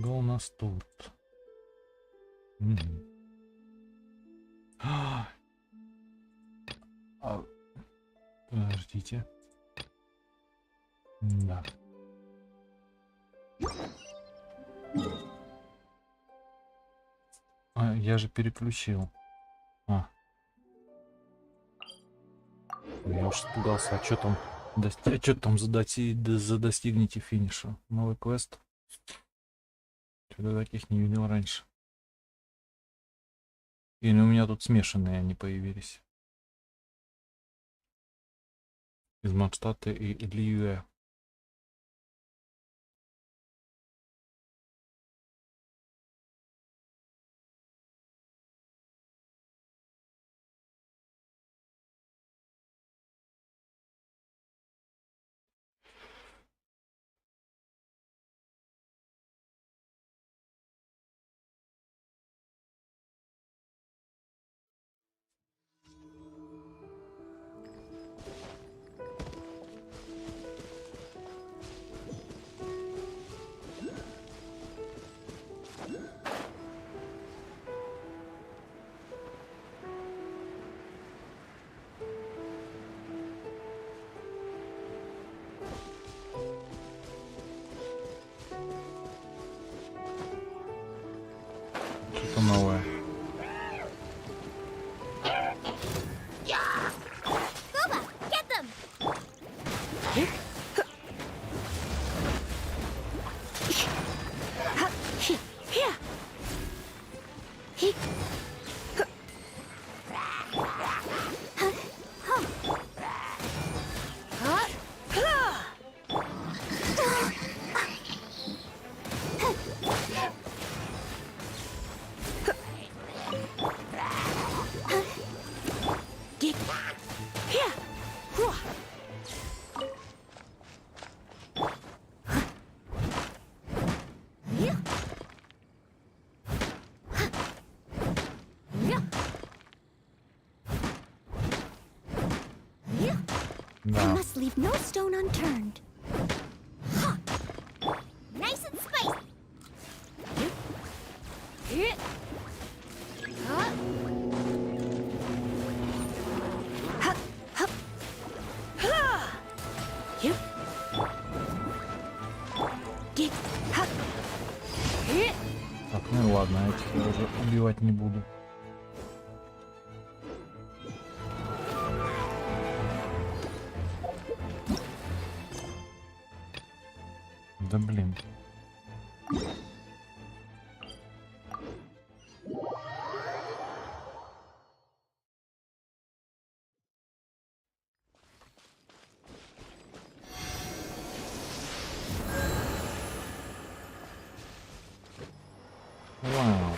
у нас тут? Подождите. Да. Я же переключил. Я уж испугался. А что там? Что там за достигните финиша? Новый квест? Что-то таких не видел раньше. Или у меня тут смешанные они появились. Из Макстата и Ильюэ. Что-то новое. I must leave no stone unturned. Nice and spicy. Так, ну и ладно, этих я уже убивать не буду. Да блин. Вау.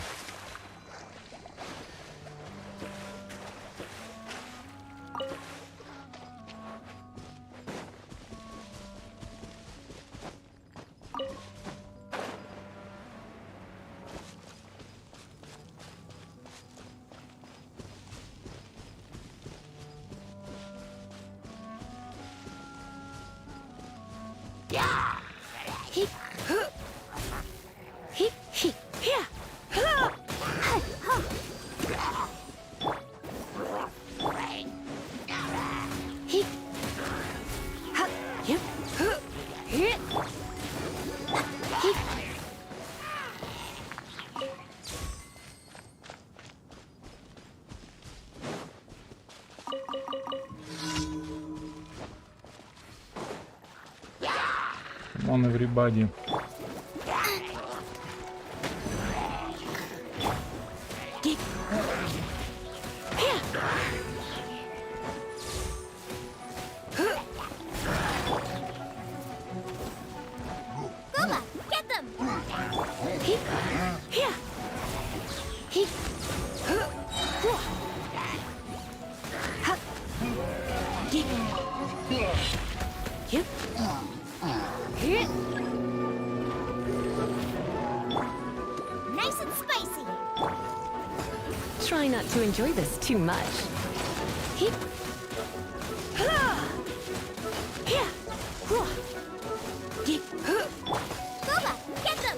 On everybody. Booba, get them! Nice and spicy. Try not to enjoy this too much. Booba, get them!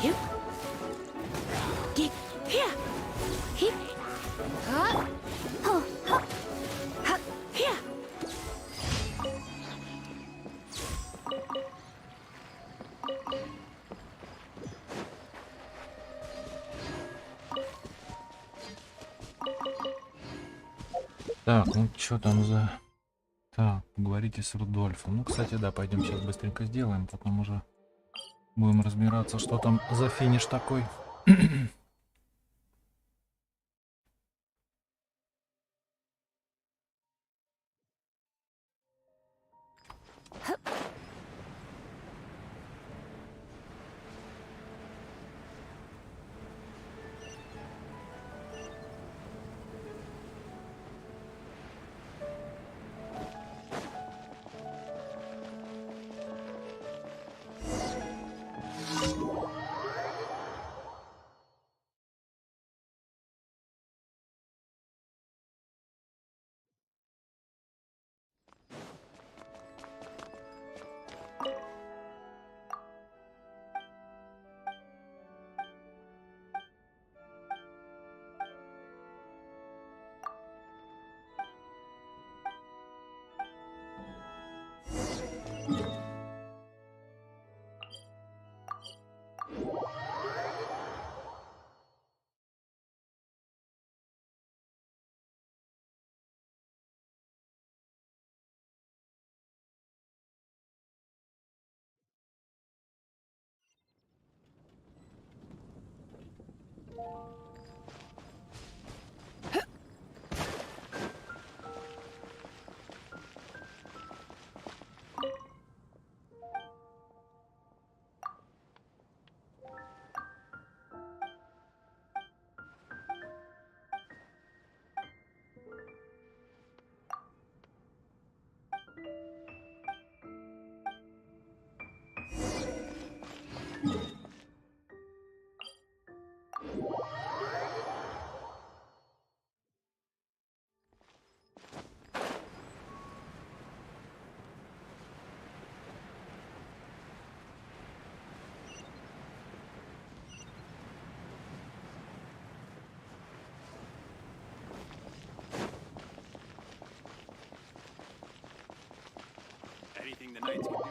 Yep. Get here. Hip. Oh, Here. Так, ну что там за... Так, поговорите с Рудольфом. Ну, кстати, да, пойдем сейчас быстренько сделаем, потом уже будем разбираться, что там за финиш такой. Anything the knights can do.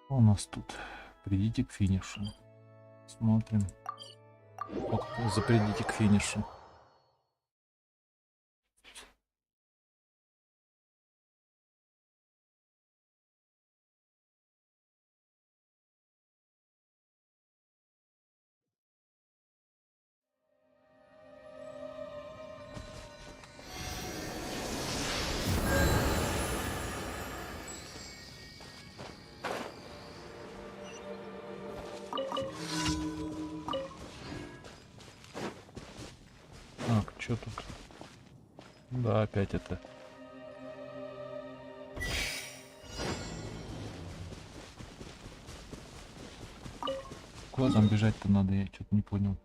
У нас тут придите к финишу. Смотрим. Вот, запредите к финишу. Так, что тут? Да, опять это. Куда там бежать-то надо, я что-то не понял.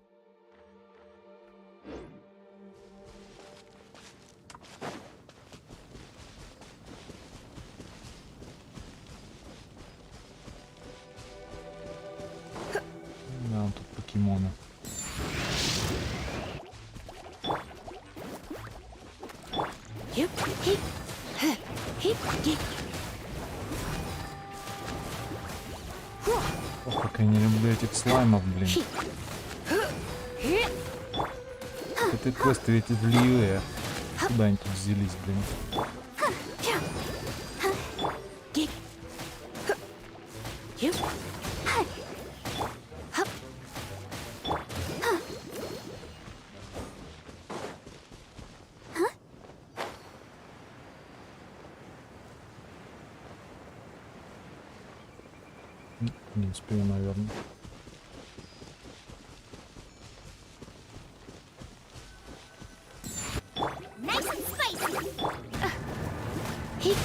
Да, тут покемоны. Yep. Hip. Hip. Get. Ох, как я не люблю этих слаймов, блин. Это квесты эти длинные. Куда они тут взялись, блин? Get. Yep. Не успею, наверное. nice and spicy. Hip.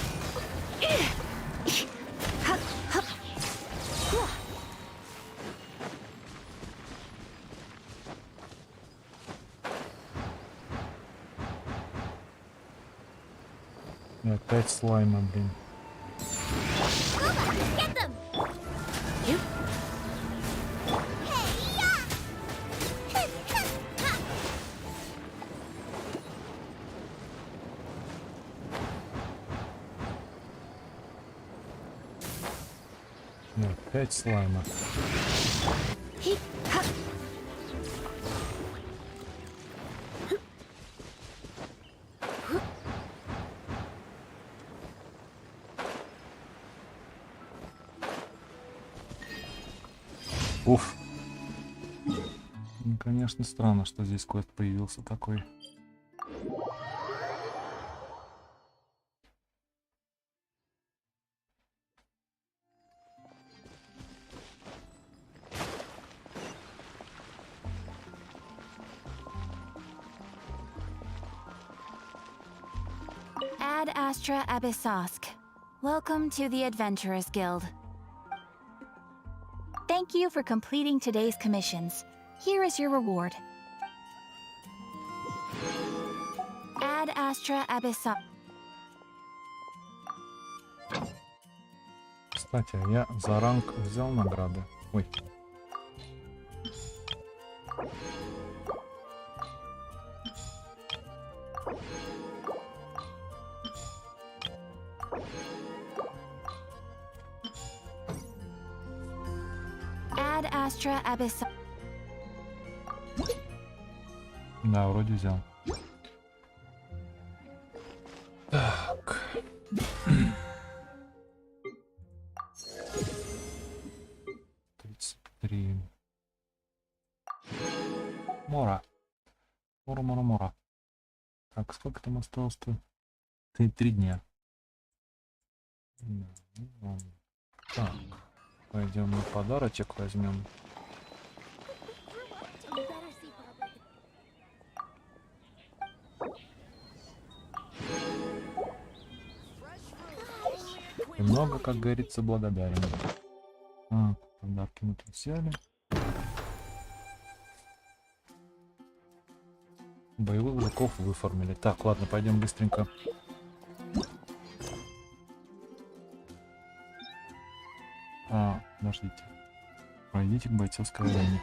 Опять слайма, блин. Get them! You? Опять слайма. Уф. Ну, конечно, странно, что здесь квест появился такой. Ad Astra Abyssosk. Welcome to the Adventurers Guild. Thank you for completing today's commissions. Here is your reward. Ad Astra Abyssosk. Кстати, я за ранг взял награды. Ой. Ad Astra Abyssosk. Да, вроде взял. Так. Три. Мора. Мора. Так, сколько там осталось-то? 3 дня. Так. Пойдем на подарочек возьмем. И много, как говорится, благодарен. Так, подарки мы тут взяли. Боевых жуков выформили. Так, ладно, пойдем быстренько. Подождите. Пройдите к бойцовской арене.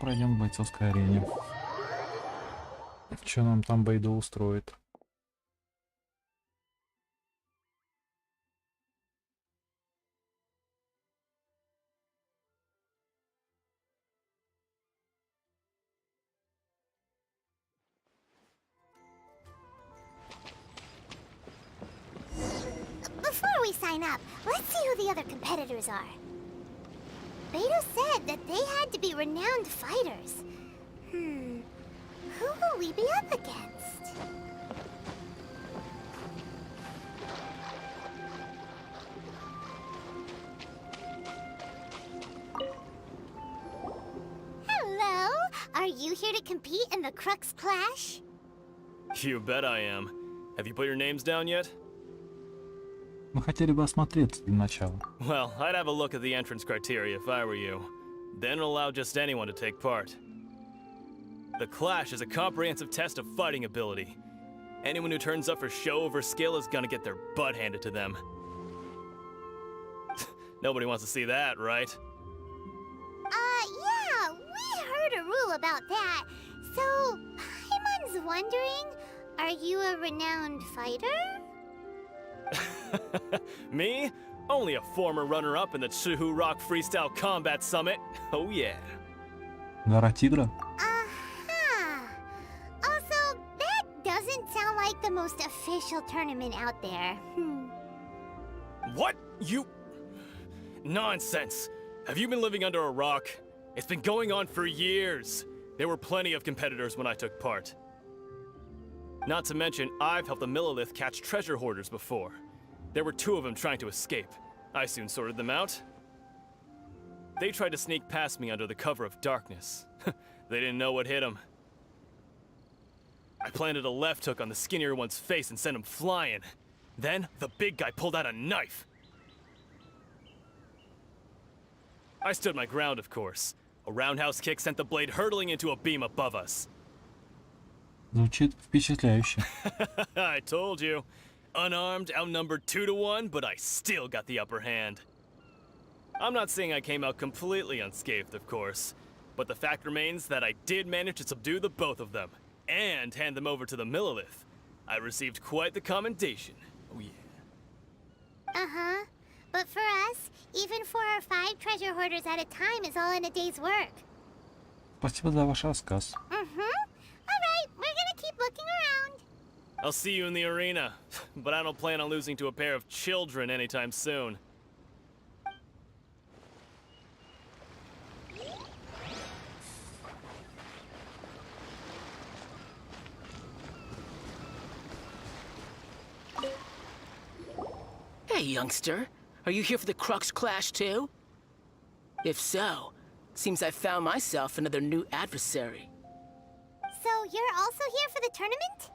Пройдем к бойцовской арене. Что нам там Беу Доу устроит? Before we sign up, let's see who the other competitors are. Beto said that they had to be renowned fighters. Who will we be up against? Hello? Are you here to compete in the Crux Clash? You bet I am. Have you put your names down yet? Мы хотели бы осмотреться для начала. Well, I'd have a look at the entrance criteria if I were you. Then allow just anyone to take part. The Clash is a comprehensive test of fighting ability. Anyone who turns up for show over skill is gonna get their butt handed to them. Nobody wants to see that, right? Yeah, we heard a rule about that. So, Paimon's wondering, are you a renowned fighter? Me? Only a former runner-up in the Chihu Rock Freestyle Combat Summit. Oh yeah. Гора Тигра? Also, that doesn't sound like the most official tournament out there. What? You... Nonsense. Have you been living under a rock? It's been going on for years. There were plenty of competitors when I took part. Not to mention, I've helped the Millilith catch treasure hoarders before. There were 2 of them trying to escape. I soon sorted them out. They tried to sneak past me under the cover of darkness. They didn't know what hit them. I planted a left hook on the skinnier one's face and sent him flying. Then, the big guy pulled out a knife. I stood my ground, of course. A roundhouse kick sent the blade hurtling into a beam above us. Звучит впечатляюще. I told you. Unarmed, outnumbered 2-1, but I still got the upper hand. I'm not saying I came out completely unscathed, of course, but the fact remains that I did manage to subdue the both of them, and hand them over to the Millilith. I received quite the commendation. Oh yeah. Uh-huh. But for us, even 4 or 5 treasure hoarders at a time is all in a day's work. Спасибо за ваш рассказ. Alright, we're gonna keep looking around. I'll see you in the arena, but I don't plan on losing to a pair of children anytime soon. Hey, youngster. Are you here for the Crux Clash too? If so, seems I found myself another new adversary. So you're also here for the tournament?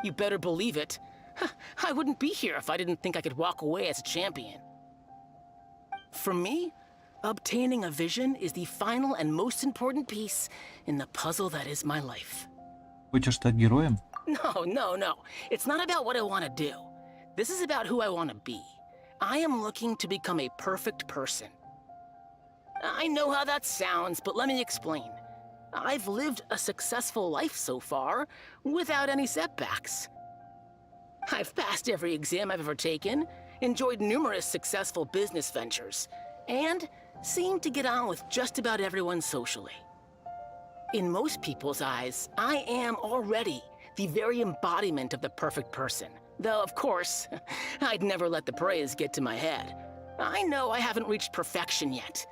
You better believe it. I wouldn't be here if I didn't think I could walk away as a champion. For me, obtaining a vision is the final and most important piece in the puzzle that is my life. Хочешь стать героем? No. It's not about what I want to do. This is about who I want to be. I am looking to become a perfect person. I know how that sounds, but let me explain. I've lived a successful life so far, without any setbacks. I've passed every exam I've ever taken, enjoyed numerous successful business ventures, and seemed to get on with just about everyone socially. In most people's eyes, I am already the very embodiment of the perfect person. Though, of course, I'd never let the praise get to my head. I know I haven't reached perfection yet,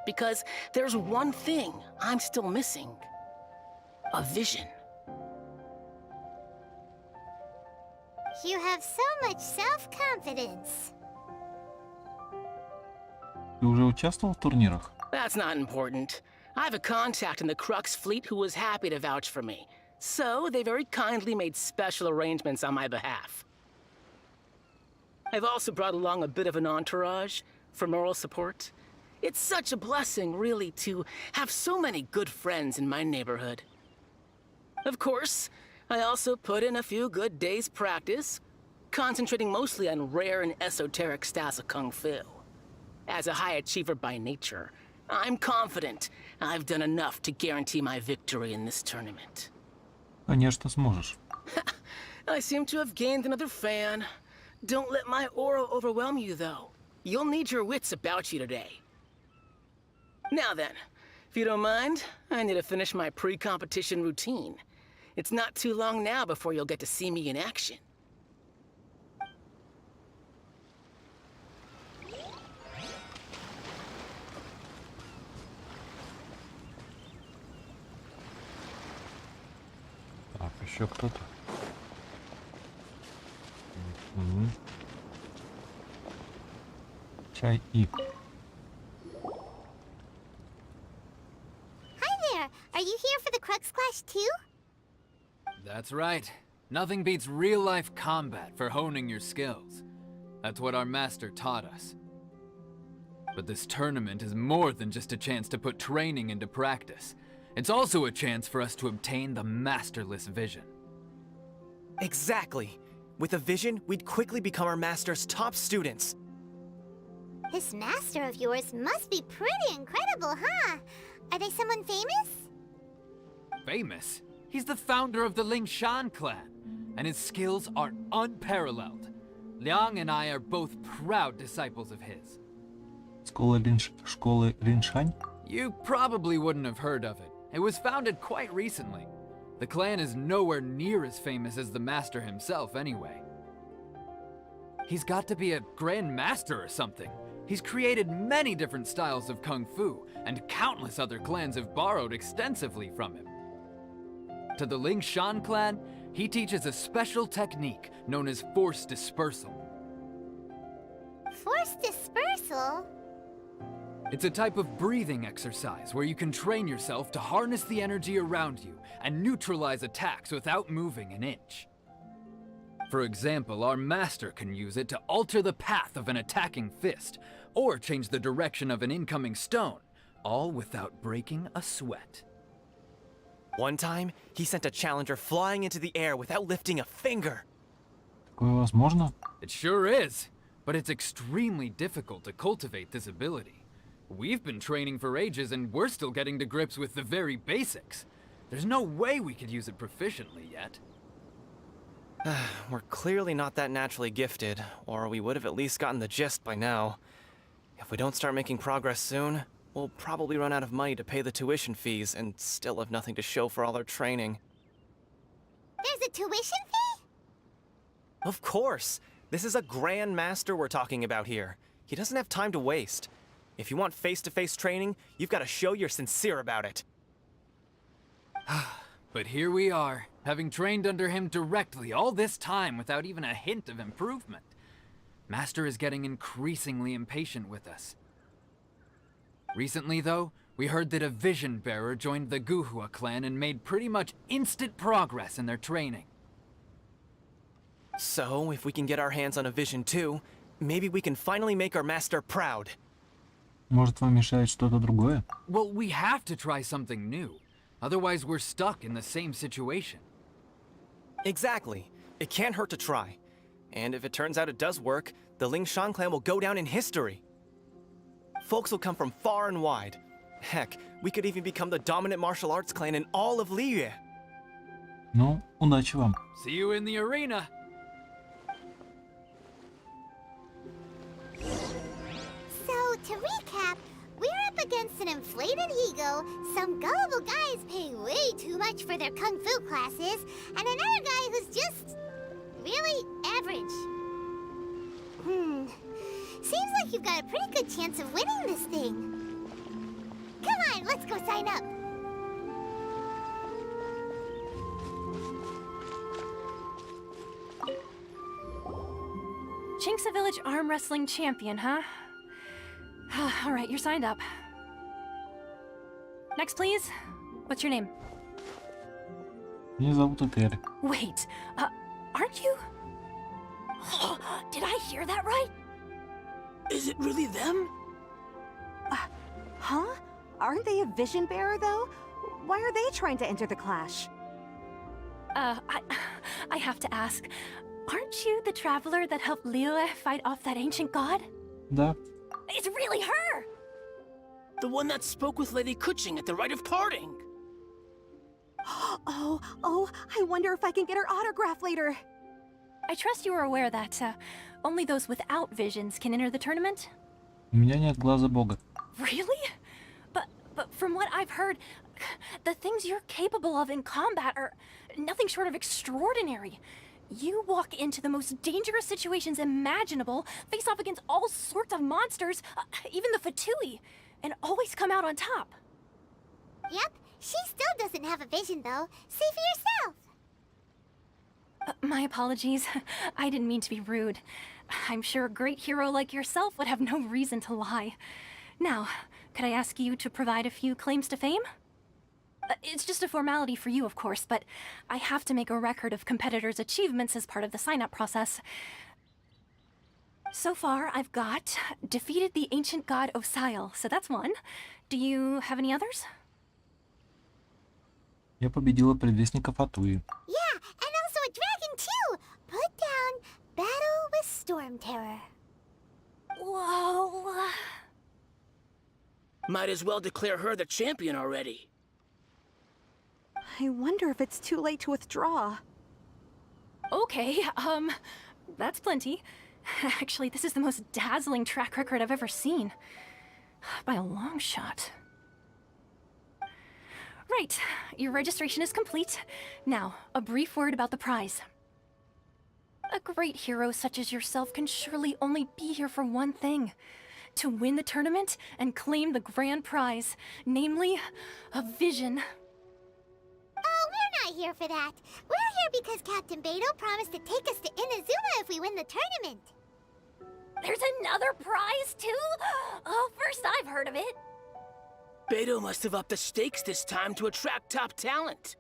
because there's one thing I'm still missing. A vision. You have so much self-confidence. Ты уже участвовал в турнирах? That's not important. I have a contact in the Crux fleet who was happy to vouch for me. So they very kindly made special arrangements on my behalf. I've also brought along a bit of an entourage for moral support. It's such a blessing, really, to have so many good friends in my neighborhood. Of course, I also put in a few good days' practice, concentrating mostly on rare and esoteric styles of Kung Fu. As a high achiever by nature, I'm confident I've done enough to guarantee my victory in this tournament. Конечно, сможешь. I seem to have gained another fan. Don't let my aura overwhelm you, though. You'll need your wits about you today. Now then, if you don't mind, I need to finish my pre-competition routine. It's not too long now before you'll get to see me in action. Так, еще кто-то. Чай и. Hi there! Are you here for the Crux Clash too? That's right. Nothing beats real-life combat for honing your skills. That's what our master taught us. But this tournament is more than just a chance to put training into practice. It's also a chance for us to obtain the masterless vision. Exactly. With a vision, we'd quickly become our master's top students. This master of yours must be pretty incredible, huh? Are they someone famous? Famous? He's the founder of the Lingshan clan, and his skills are unparalleled. Liang and I are both proud disciples of his. Школы Линшань? You probably wouldn't have heard of it. It was founded quite recently. The clan is nowhere near as famous as the master himself anyway. He's got to be a grand master or something. He's created many different styles of Kung Fu, and countless other clans have borrowed extensively from him. To the Lingshan clan, he teaches a special technique known as force dispersal. Force dispersal? It's a type of breathing exercise where you can train yourself to harness the energy around you and neutralize attacks without moving an inch. For example, our master can use it to alter the path of an attacking fist, or change the direction of an incoming stone, all without breaking a sweat. One time, he sent a challenger flying into the air without lifting a finger. Такое возможно? It sure is, but it's extremely difficult to cultivate this ability. We've been training for ages and we're still getting to grips with the very basics. There's no way we could use it proficiently yet. We're clearly not that naturally gifted, or we would have at least gotten the gist by now. If we don't start making progress soon, we'll probably run out of money to pay the tuition fees and still have nothing to show for all our training. There's a tuition fee? Of course! This is a Grand Master we're talking about here. He doesn't have time to waste. If you want face-to-face training, you've got to show you're sincere about it. But here we are, having trained under him directly all this time without even a hint of improvement. Master is getting increasingly impatient with us. Recently, though, we heard that a vision bearer joined the Guhua clan and made pretty much instant progress in their training. So, if we can get our hands on a vision too, maybe we can finally make our master proud. Может, вам мешает что-то другое? Well, we have to try something new. Otherwise, we're stuck in the same situation. Exactly. It can't hurt to try. And if it turns out it does work, the Lingshan clan will go down in history. Folks will come from far and wide. Heck, we could even become the dominant martial arts clan in all of Liyue. Ну, удачи вам. See you in the arena! So, to recap, we're up against an inflated ego, some gullible guys paying way too much for their kung fu classes, and another guy who's just really average. Seems like you've got a pretty good chance of winning this thing. Come on, let's go sign up. Chinksa Village arm wrestling champion, huh? All right, you're signed up. Next, please. What's your name? Меня зовут Этель. Wait, aren't you? Did I hear that right? Is it really them? Huh? Aren't they a vision bearer, though? Why are they trying to enter the clash? I have to ask. Aren't you the traveler that helped Liyue fight off that ancient god? Да. It's really her! The one that spoke with Lady Kuching at the rite of parting. Oh, I wonder if I can get her autograph later. I trust you are aware that only those without visions can enter the tournament? У меня нет глаза бога. Really? But from what I've heard, the things you're capable of in combat are nothing short of extraordinary. You walk into the most dangerous situations imaginable, face off against all sorts of monsters, even the Fatui, and always come out on top. Yep, she still doesn't have a vision, though. See for yourself. My apologies. I didn't mean to be rude. I'm sure a great hero like yourself would have no reason to lie. Now, could I ask you to provide a few claims to fame? It's just a formality for you, of course, but I have to make a record of competitors' achievements as part of the sign-up process. So far, I've got defeated the ancient god Osail, so that's one. Do you have any others? Я победила предвестника Фатуи. Yeah, and also a dragon, too. Put down Battle with Storm Terror. Whoa. Might as well declare her the champion already. I wonder if it's too late to withdraw. Okay, that's plenty. Actually, this is the most dazzling track record I've ever seen. By a long shot. Right, your registration is complete. Now, a brief word about the prize. A great hero such as yourself can surely only be here for one thing. To win the tournament and claim the grand prize, namely, a vision. Oh, we're not here for that. We're here because Captain Beidou promised to take us to Inazuma if we win the tournament. There's another prize, too? Oh, first I've heard of it. Beidou must have upped the stakes this time to attract top talent.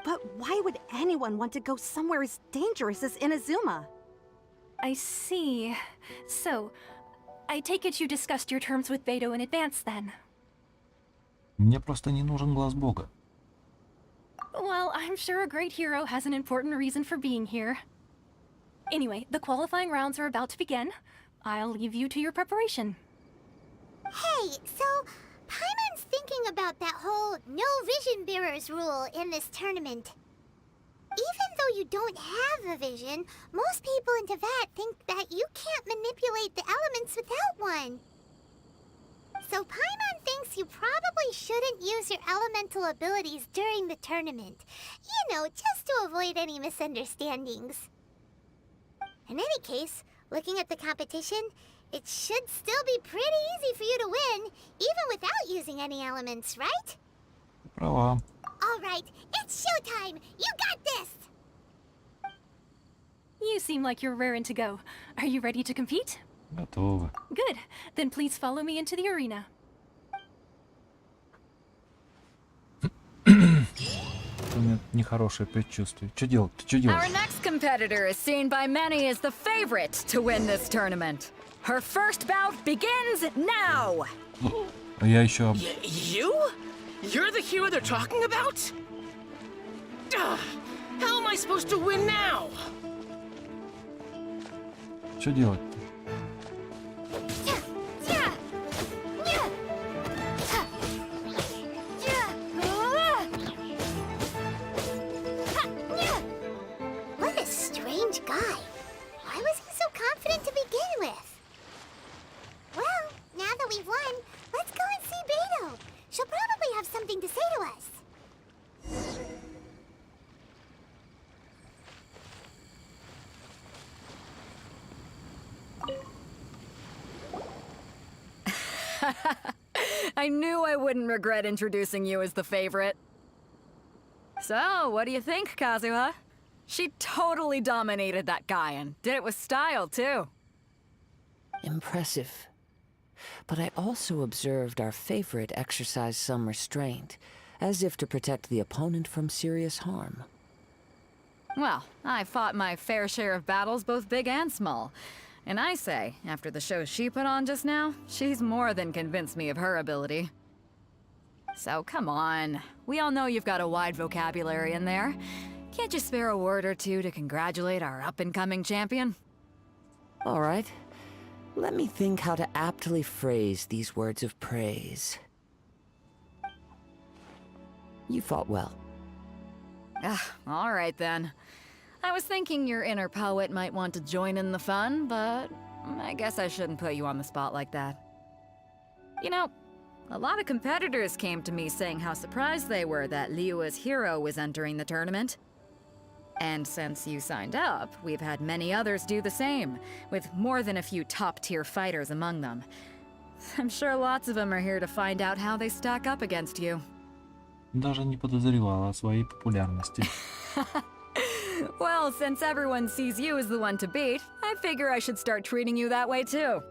But why would anyone want to go somewhere as dangerous as Inazuma? I see. So, I take it you discussed your terms with Beidou in advance, then? Мне просто не нужен глаз бога. Well, I'm sure a great hero has an important reason for being here. Anyway, the qualifying rounds are about to begin. I'll leave you to your preparation. Hey, so Paimon's thinking about that whole no vision bearers rule in this tournament. Even though you don't have a vision, most people in Teyvat think that you can't manipulate the elements without one. So Paimon thinks you probably shouldn't use your elemental abilities during the tournament. You know, just to avoid any misunderstandings. In any case, looking at the competition, it should still be pretty easy for you to win, even without using any elements, right? Права. All right, it's showtime! You got this! You seem like you're raring to go. Are you ready to compete? Готово. Good. Then please follow me into the arena. У меня нехорошее предчувствие. Что делать? Ты что делаешь? Our next competitor is seen by many as the favorite to win this tournament. Her first bout begins now! А я еще... You? You're the hero they're talking about? Ugh, how am I supposed to win now? Что делать-то? What a strange guy. Why was he so confident to begin with? Well, now that we've won, let's go and see Beidou. She'll probably have something to say to us. I knew I wouldn't regret introducing you as the favorite. So, what do you think, Kazuha? She totally dominated that guy and did it with style, too. Impressive. But I also observed our favorite exercise some restraint, as if to protect the opponent from serious harm. Well, I fought my fair share of battles, both big and small. And I say, after the show she put on just now, she's more than convinced me of her ability. So come on, we all know you've got a wide vocabulary in there. Can't you spare a word or two to congratulate our up-and-coming champion? All right. Let me think how to aptly phrase these words of praise. You fought well. Ah, all right then. I was thinking your inner poet might want to join in the fun, but I guess I shouldn't put you on the spot like that. You know, a lot of competitors came to me saying how surprised they were that Liyue's hero was entering the tournament. And since you signed up, we've had many others do the same, with more than a few top-tier fighters among them. I'm sure lots of them are here to find out how they stack up against you. Даже не подозревала о своей популярности. Well, since everyone sees you as the one to beat, I figure I should start treating you that way too.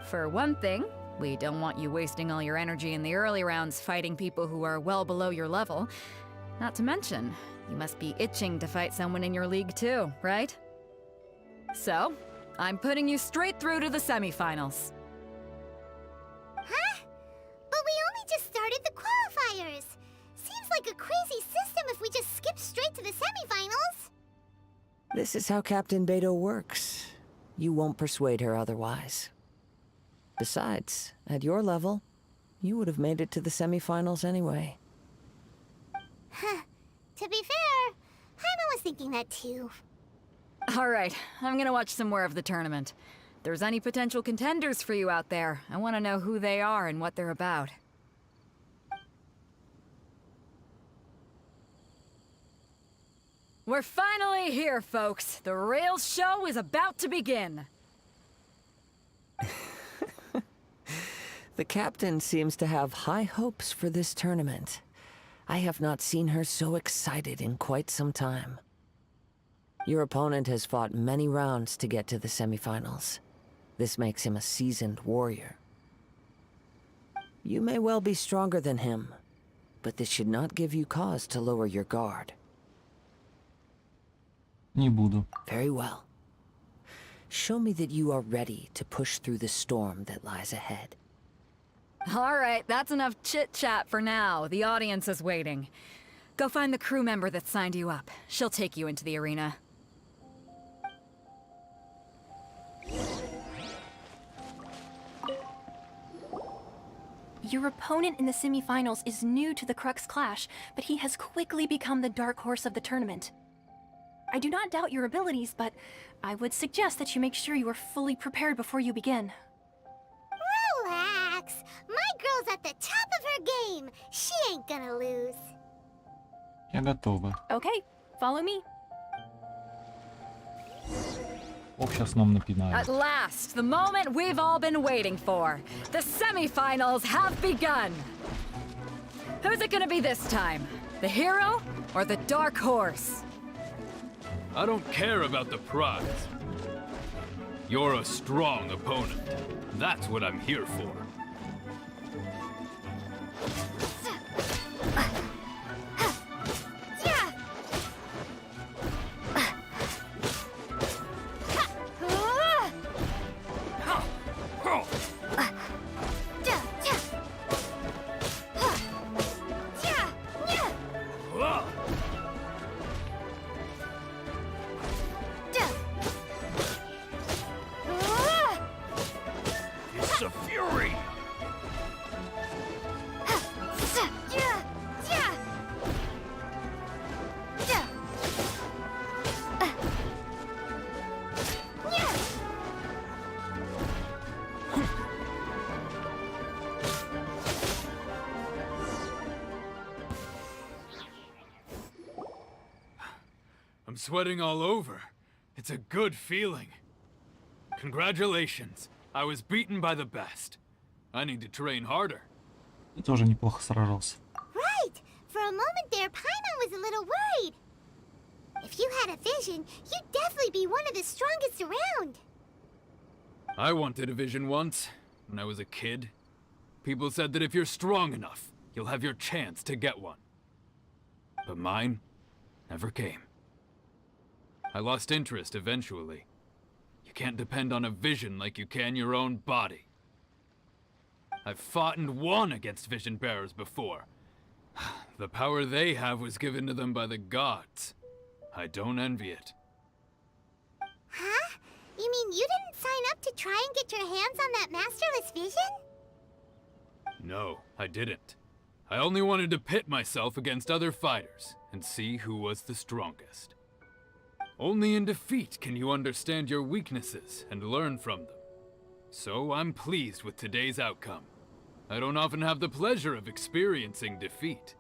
For one thing, we don't want you wasting all your energy in the early rounds fighting people who are well below your level. Not to mention, you must be itching to fight someone in your league too, right? So, I'm putting you straight through to the semifinals. Huh? But we only just started the qualifiers. Seems like a crazy system if we just skip straight to the semifinals. This is how Captain Beidou works. You won't persuade her otherwise. Besides, at your level, you would have made it to the semifinals anyway. Huh. To be fair, Paimon was thinking that too. All right, I'm gonna watch some more of the tournament. If there's any potential contenders for you out there, I want to know who they are and what they're about. We're finally here, folks. The real show is about to begin. The captain seems to have high hopes for this tournament. I have not seen her so excited in quite some time. Your opponent has fought many rounds to get to the semifinals. This makes him a seasoned warrior. You may well be stronger than him, but this should not give you cause to lower your guard. Не буду. Very well. Show me that you are ready to push through the storm that lies ahead. All right, that's enough chit-chat for now. The audience is waiting. Go find the crew member that signed you up. She'll take you into the arena. Your opponent in the semifinals is new to the Crux Clash, but he has quickly become the dark horse of the tournament. I do not doubt your abilities, but I would suggest that you make sure you are fully prepared before you begin. Relax. My girl's at the top of her game. She ain't gonna lose. Я готова. Okay, follow me. Ох, сейчас нам напинают. At last, the moment we've all been waiting for. The semifinals have begun. Who's it gonna be this time? The hero or the dark horse? I don't care about the prize. You're a strong opponent. That's what I'm here for. It's a fury! I'm sweating all over. It's a good feeling. Congratulations. I was beaten by the best. I need to train harder. Ты тоже неплохо сражался. Right. For a moment there, Paimon was a little worried. If you had a vision, you'd definitely be one of the strongest around. I wanted a vision once, when I was a kid. People said that if you're strong enough, you'll have your chance to get one. But mine never came. I lost interest eventually. You can't depend on a vision like you can your own body. I've fought and won against vision bearers before. The power they have was given to them by the gods. I don't envy it. Huh? You mean you didn't sign up to try and get your hands on that masterless vision? No, I didn't. I only wanted to pit myself against other fighters and see who was the strongest. Only in defeat can you understand your weaknesses and learn from them. So I'm pleased with today's outcome. I don't often have the pleasure of experiencing defeat.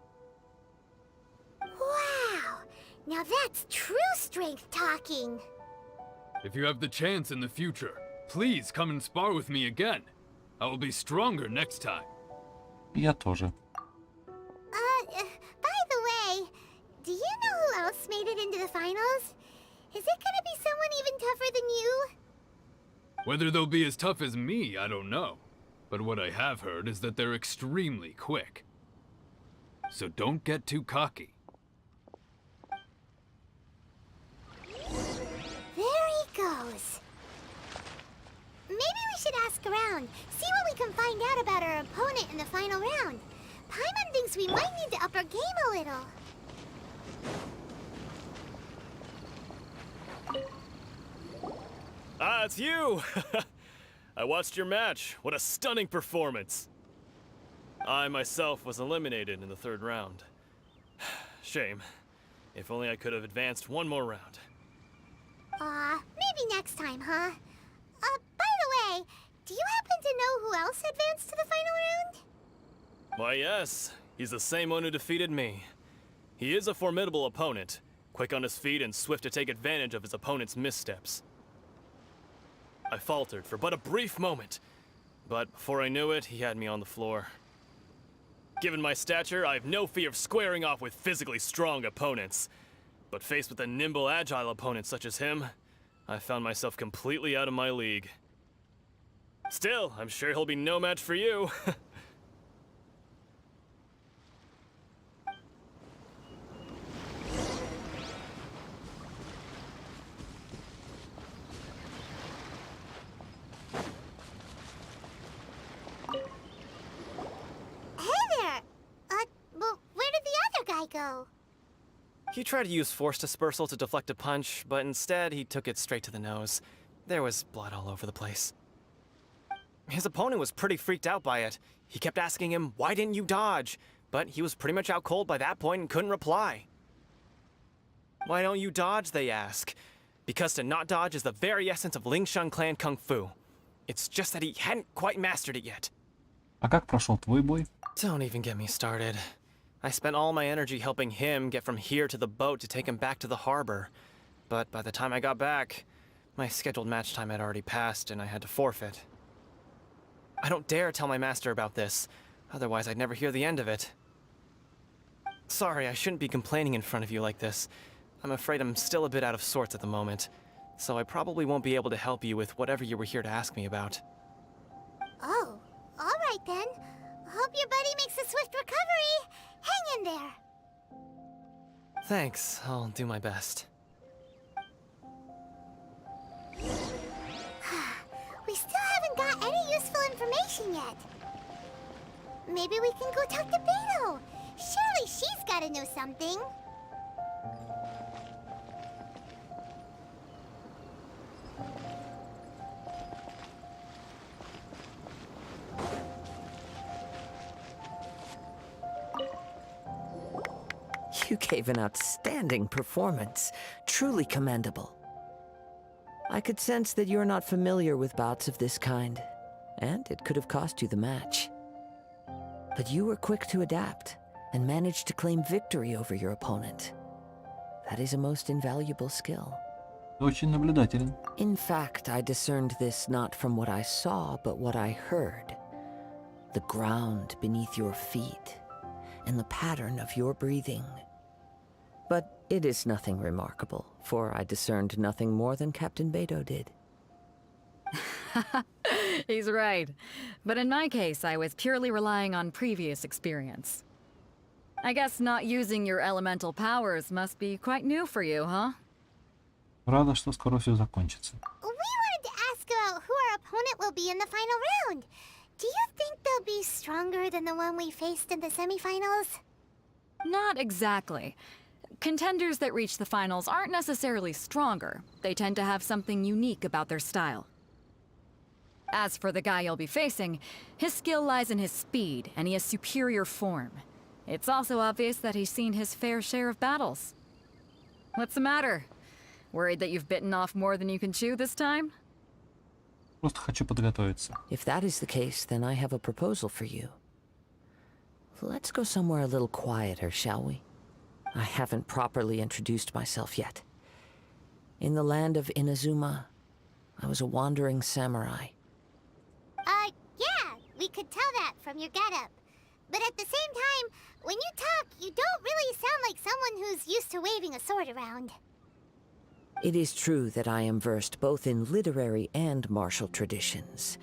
Wow! Now that's true strength talking. If you have the chance in the future, please come and spar with me again. I will be stronger next time. Я тоже. By the way, do you know who else made it into the finals? Is it gonna be someone even tougher than you? Whether they'll be as tough as me, I don't know. But what I have heard is that they're extremely quick. So don't get too cocky. There he goes. Maybe we should ask around, see what we can find out about our opponent in the final round. Paimon thinks we might need to up our game a little. Ah, it's you! I watched your match. What a stunning performance. I myself was eliminated in the third round. Shame. If only I could have advanced one more round. Maybe next time, huh? By the way, do you happen to know who else advanced to the final round? Why, yes. He's the same one who defeated me. He is a formidable opponent, quick on his feet and swift to take advantage of his opponent's missteps. I faltered for but a brief moment, but before I knew it, he had me on the floor. Given my stature, I have no fear of squaring off with physically strong opponents. But faced with a nimble, agile opponent such as him, I found myself completely out of my league. Still, I'm sure he'll be no match for you. Go. He tried to use force dispersal to deflect a punch, but instead he took it straight to the nose. There was blood all over the place. His opponent was pretty freaked out by it. He kept asking him, "Why didn't you dodge?" But he was pretty much out cold by that point and couldn't reply. "Why don't you dodge?" they ask. Because to not dodge is the very essence of Lingshan clan kung fu. It's just that he hadn't quite mastered it yet. А как прошел твой бой? Don't even get me started. I spent all my energy helping him get from here to the boat to take him back to the harbor. But by the time I got back, my scheduled match time had already passed and I had to forfeit. I don't dare tell my master about this, otherwise I'd never hear the end of it. Sorry, I shouldn't be complaining in front of you like this. I'm afraid I'm still a bit out of sorts at the moment, so I probably won't be able to help you with whatever you were here to ask me about. Oh, all right then. Hope your buddy makes a swift recovery. Hang in there. Thanks, I'll do my best. We still haven't got any useful information yet. Maybe we can go talk to Beto. Surely she's gotta know something. You gave an outstanding performance. Truly commendable. I could sense that you're not familiar with bouts of this kind, and it could have cost you the match. But you were quick to adapt, and managed to claim victory over your opponent. That is a most invaluable skill. Очень наблюдателен. In fact, I discerned this not from what I saw, but what I heard. The ground beneath your feet, and the pattern of your breathing. But it is nothing remarkable, for I discerned nothing more than Captain Beto did. He's right. But in my case, I was purely relying on previous experience. I guess not using your elemental powers must be quite new for you, huh? Рада, что скоро все закончится. We wanted to ask about who our opponent will be in the final round. Do you think they'll be stronger than the one we faced in the semifinals? Not exactly. Contenders that reach the finals aren't necessarily stronger. They tend to have something unique about their style. As for the guy you'll be facing, his skill lies in his speed, and he has superior form. It's also obvious that he's seen his fair share of battles. What's the matter? Worried that you've bitten off more than you can chew this time? Просто хочу подготовиться. If that is the case, then I have a proposal for you. Let's go somewhere a little quieter, shall we? I haven't properly introduced myself yet. In the land of Inazuma, I was a wandering samurai. Yeah, we could tell that from your getup. But at the same time, when you talk, you don't really sound like someone who's used to waving a sword around. It is true that I am versed both in literary and martial traditions.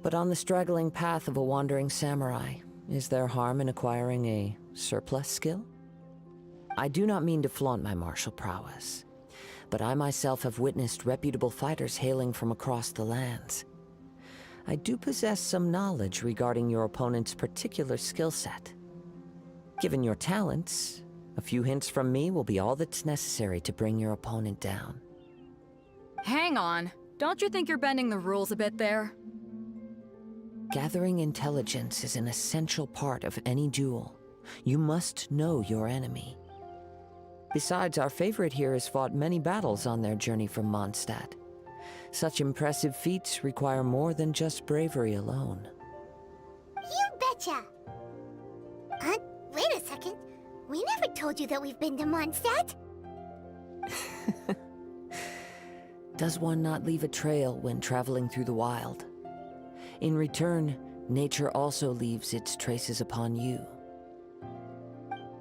But on the straggling path of a wandering samurai, is there harm in acquiring a surplus skill? I do not mean to flaunt my martial prowess, but I myself have witnessed reputable fighters hailing from across the lands. I do possess some knowledge regarding your opponent's particular skill set. Given your talents, a few hints from me will be all that's necessary to bring your opponent down. Hang on. Don't you think you're bending the rules a bit there? Gathering intelligence is an essential part of any duel. You must know your enemy. Besides, our favorite here has fought many battles on their journey from Mondstadt. Such impressive feats require more than just bravery alone. You betcha! Wait a second. We never told you that we've been to Mondstadt. Does one not leave a trail when traveling through the wild? In return, nature also leaves its traces upon you.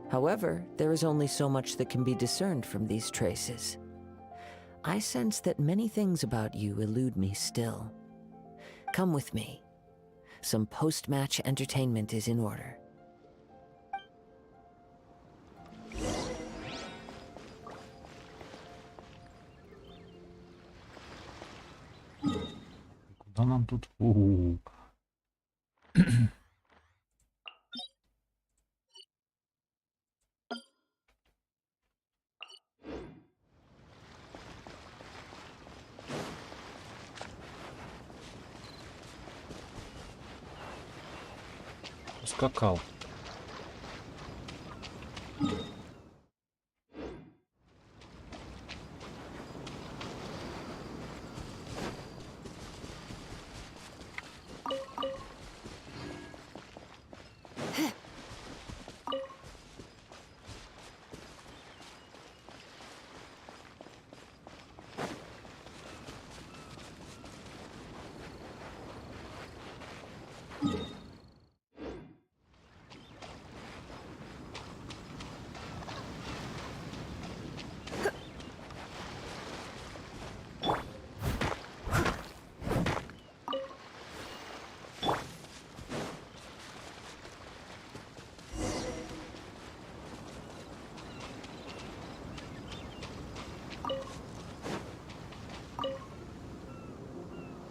However, there is only so much that can be discerned from these traces. I sense that many things about you elude me still. Come with me. Some post-match entertainment is in order. Куда нам тут? У-у-у. ускакал.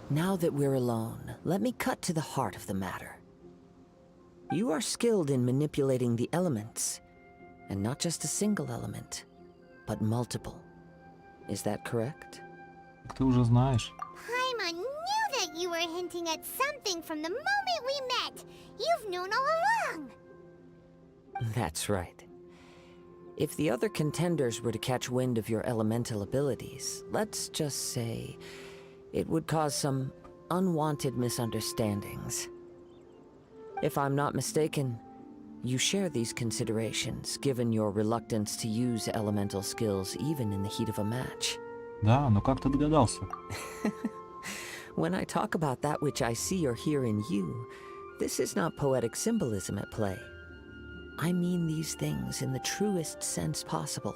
Now that we're alone, let me cut to the heart of the matter. You are skilled in manipulating the elements, and not just a single element, but multiple. Is that correct? Ты уже знаешь. Paimon knew that you were hinting at something from the moment we met. You've known all along. That's right. If the other contenders were to catch wind of your elemental abilities, let's just say it would cause some unwanted misunderstandings. If I'm not mistaken, you share these considerations, given your reluctance to use elemental skills even in the heat of a match. Да, но как ты догадался? When I talk about that which I see or hear in you, this is not poetic symbolism at play. I mean these things in the truest sense possible.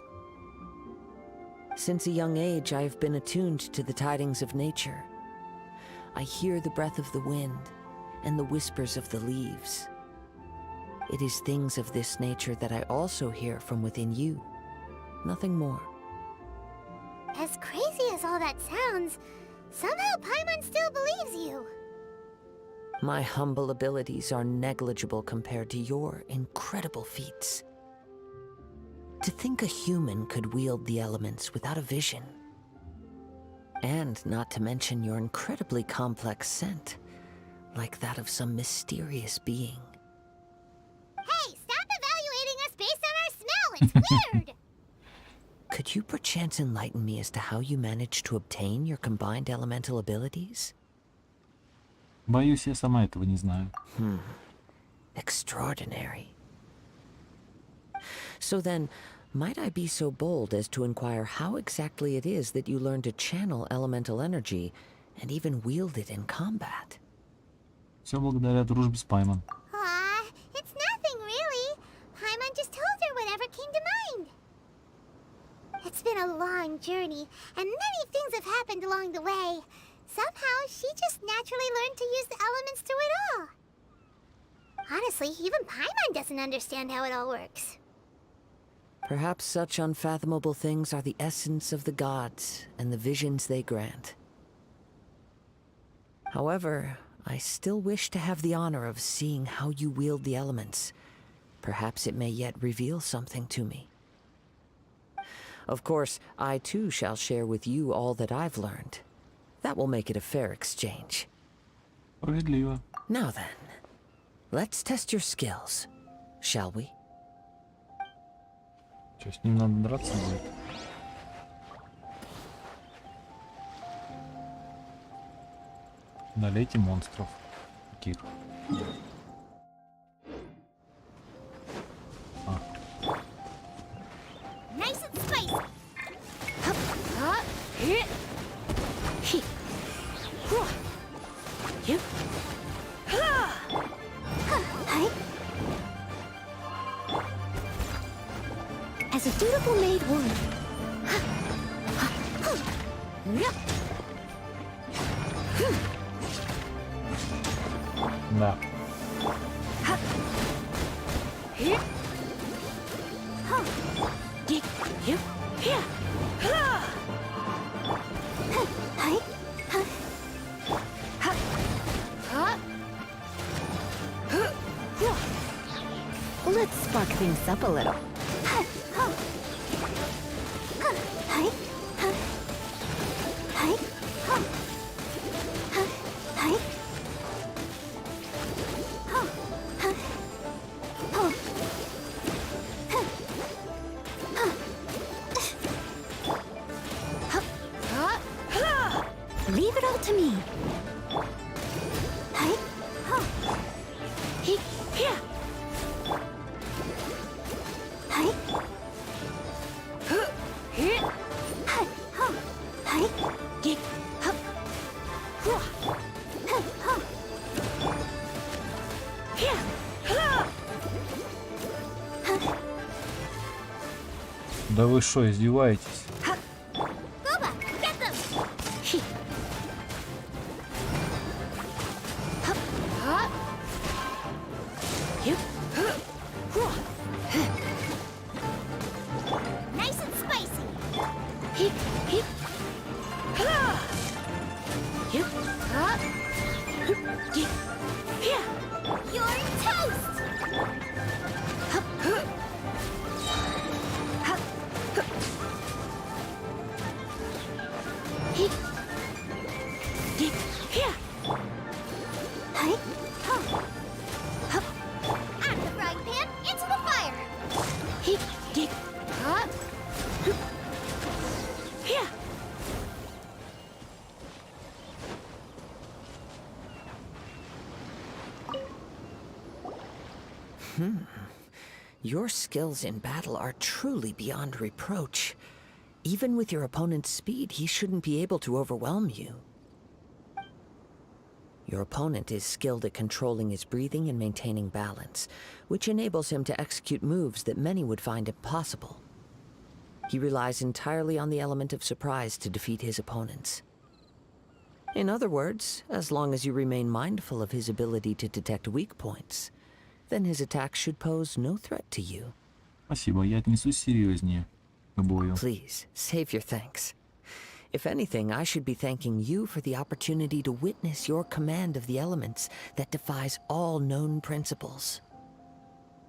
Since a young age, I have been attuned to the tidings of nature. I hear the breath of the wind and the whispers of the leaves. It is things of this nature that I also hear from within you. Nothing more. As crazy as all that sounds, somehow Paimon still believes you. My humble abilities are negligible compared to your incredible feats. To think a human could wield the elements without a vision. And not to mention your incredibly complex scent, like that of some mysterious being. Hey, stop evaluating us based on our smell! It's weird! Could you perchance enlighten me as to how you managed to obtain your combined elemental abilities? Боюсь, я сама этого не знаю. Extraordinary. So then, might I be so bold as to inquire how exactly it is that you learn to channel elemental energy and even wield it in combat? Все благодаря дружбе с Паймон. Aw, it's nothing really. Paimon just told her whatever came to mind. It's been a long journey, and many things have happened along the way. Somehow, she just naturally learned to use the elements through it all. Honestly, even Paimon doesn't understand how it all works. Perhaps such unfathomable things are the essence of the gods and the visions they grant. However, I still wish to have the honor of seeing how you wield the elements. Perhaps it may yet reveal something to me. Of course, I too shall share with you all that I've learned. That will make it a fair exchange. Справедливо. Now then, let's test your skills, shall we? Что, с ним надо драться будет? Долейте монстров. Каких? Nice and spicy! As a dutiful maid would. Да. Let's spark things up a little. Leave it all to me. Hi. Huh. He. Here. Hi. Here. Hi. Huh. Hi. Get. Huh. Huh. Huh. Here. Huh. Да вы что, издеваетесь? Boba, get them! Nice and spicy! You're toast! Out of the frying pan, into the fire! Your skills in battle are truly beyond reproach. Even with your opponent's speed, he shouldn't be able to overwhelm you. Your opponent is skilled at controlling his breathing and maintaining balance, which enables him to execute moves that many would find impossible. He relies entirely on the element of surprise to defeat his opponents. In other words, as long as you remain mindful of his ability to detect weak points, then his attack should pose no threat to you. Спасибо, я отнесусь серьезнее к бою. Please, save your thanks. If anything, I should be thanking you for the opportunity to witness your command of the elements that defies all known principles.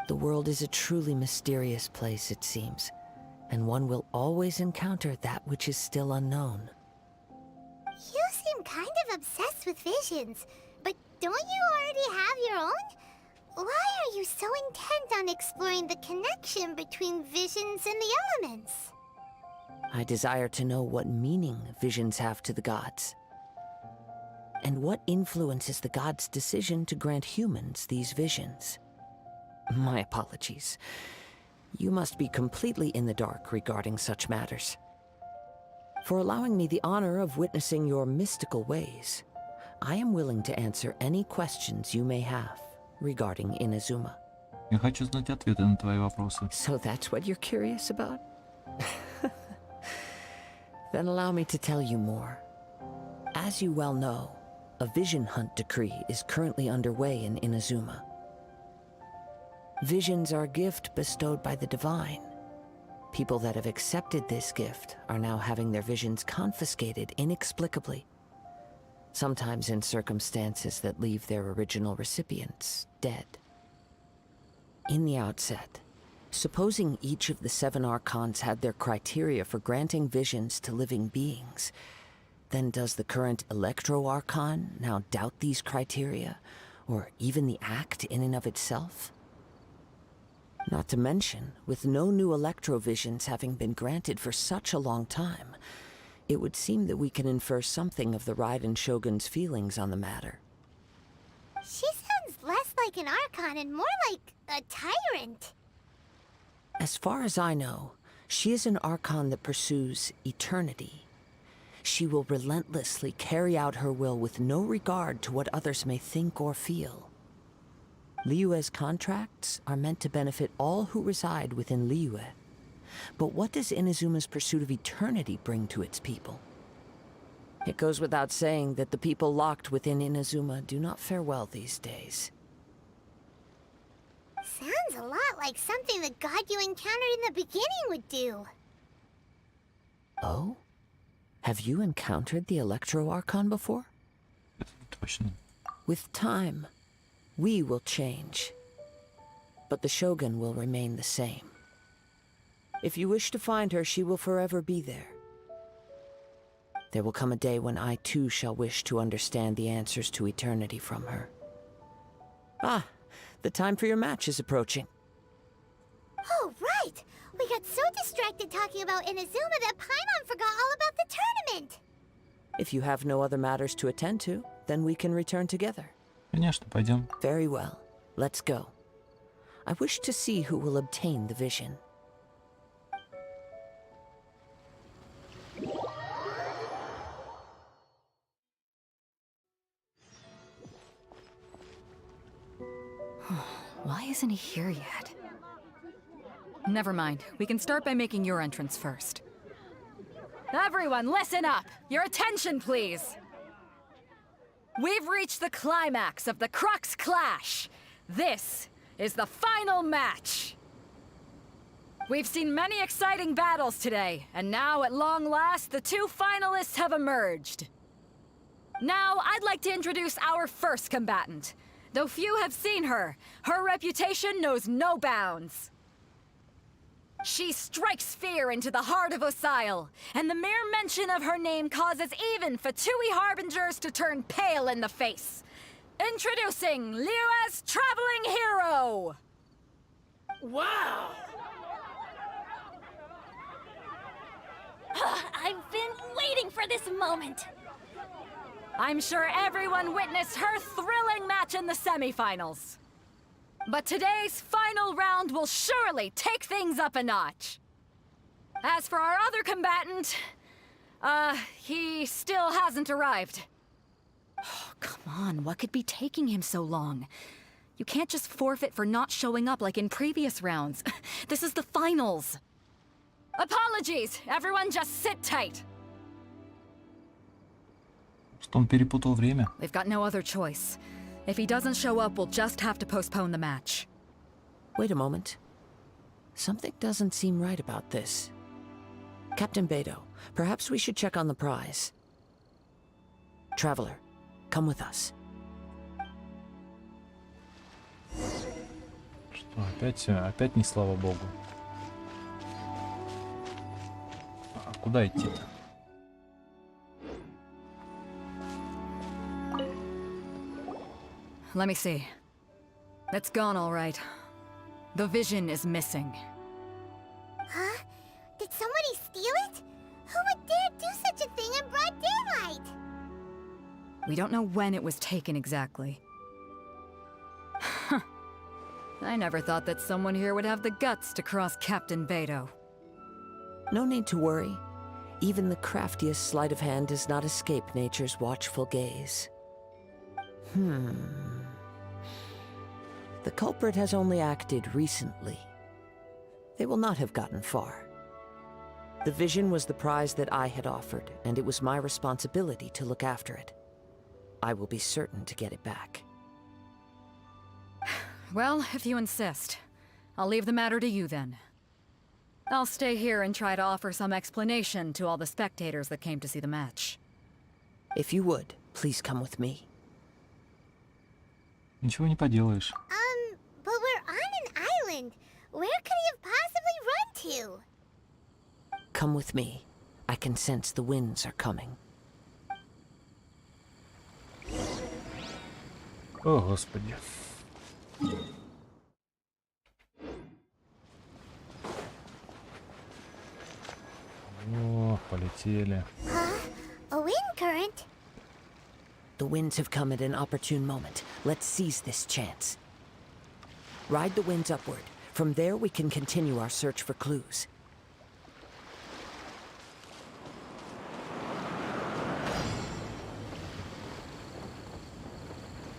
The world is a truly mysterious place, it seems, and one will always encounter that which is still unknown. You seem kind of obsessed with visions, but don't you already have your own? Why are you so intent on exploring the connection between visions and the elements? I desire to know what meaning visions have to the gods, and what influences the gods' decision to grant humans these visions. My apologies. You must be completely in the dark regarding such matters. For allowing me the honor of witnessing your mystical ways, I am willing to answer any questions you may have regarding Inazuma. Я хочу знать ответы на твои вопросы. So that's what you're curious about? Then allow me to tell you more. As you well know, a vision hunt decree is currently underway in Inazuma. Visions are a gift bestowed by the divine. People that have accepted this gift are now having their visions confiscated inexplicably, sometimes in circumstances that leave their original recipients dead. In the outset, supposing each of the 7 archons had their criteria for granting visions to living beings, then does the current Electro-Archon now doubt these criteria, or even the act in and of itself? Not to mention, with no new Electro-Visions having been granted for such a long time, it would seem that we can infer something of the Raiden Shogun's feelings on the matter. She sounds less like an Archon and more like a tyrant. As far as I know, she is an Archon that pursues eternity. She will relentlessly carry out her will with no regard to what others may think or feel. Liyue's contracts are meant to benefit all who reside within Liyue. But what does Inazuma's pursuit of eternity bring to its people? It goes without saying that the people locked within Inazuma do not fare well these days. Sounds a lot like something the god you encountered in the beginning would do. Oh? Have you encountered the Electro-Archon before? Точно. With time, we will change. But the Shogun will remain the same. If you wish to find her, she will forever be there. There will come a day when I too shall wish to understand the answers to eternity from her. Ah, the time for your match is approaching. Oh, right! We got so distracted talking about Inazuma that Paimon forgot all about the tournament! If you have no other matters to attend to, then we can return together. Конечно, пойдем. Very well. Let's go. I wish to see who will obtain the vision. Why isn't he here yet? Never mind. We can start by making your entrance first. Everyone, listen up! Your attention, please! We've reached the climax of the Crux Clash! This is the final match! We've seen many exciting battles today, and now, at long last, the two finalists have emerged. Now, I'd like to introduce our first combatant. Though few have seen her, her reputation knows no bounds. She strikes fear into the heart of Osile, and the mere mention of her name causes even Fatui harbingers to turn pale in the face. Introducing Liyue's traveling hero! Wow! I've been waiting for this moment. I'm sure everyone witnessed her thrilling match in the semifinals. But today's final round will surely take things up a notch. As for our other combatant, he still hasn't arrived. Oh, come on, what could be taking him so long? You can't just forfeit for not showing up like in previous rounds. This is the finals. Apologies, everyone just sit tight. Что он перепутал время? We've got no other choice. If he doesn't show up, we'll just have to postpone the match. Wait a moment. Something doesn't seem right about this. Captain Beidou, perhaps we should check on the prize. Traveler, come with us. Что, опять не слава богу. А куда идти-то? Let me see. It's gone all right. The vision is missing. Huh? Did somebody steal it? Who would dare do such a thing in broad daylight? We don't know when it was taken exactly. I never thought that someone here would have the guts to cross Captain Beidou. No need to worry. Even the craftiest sleight of hand does not escape nature's watchful gaze. The culprit has only acted recently. They will not have gotten far. The vision was the prize that I had offered, and it was my responsibility to look after it. I will be certain to get it back. Well, if you insist, I'll leave the matter to you then. I'll stay here and try to offer some explanation to all the spectators that came to see the match. If you would, please come with me. Ничего не поделаешь. But we're on an island. Where could he have possibly run to? Come with me. I can sense the winds are coming. О, Господи. О, полетели. A wind current? The winds have come at an opportune moment. Let's seize this chance. Ride the winds upward. From there, we can continue our search for clues.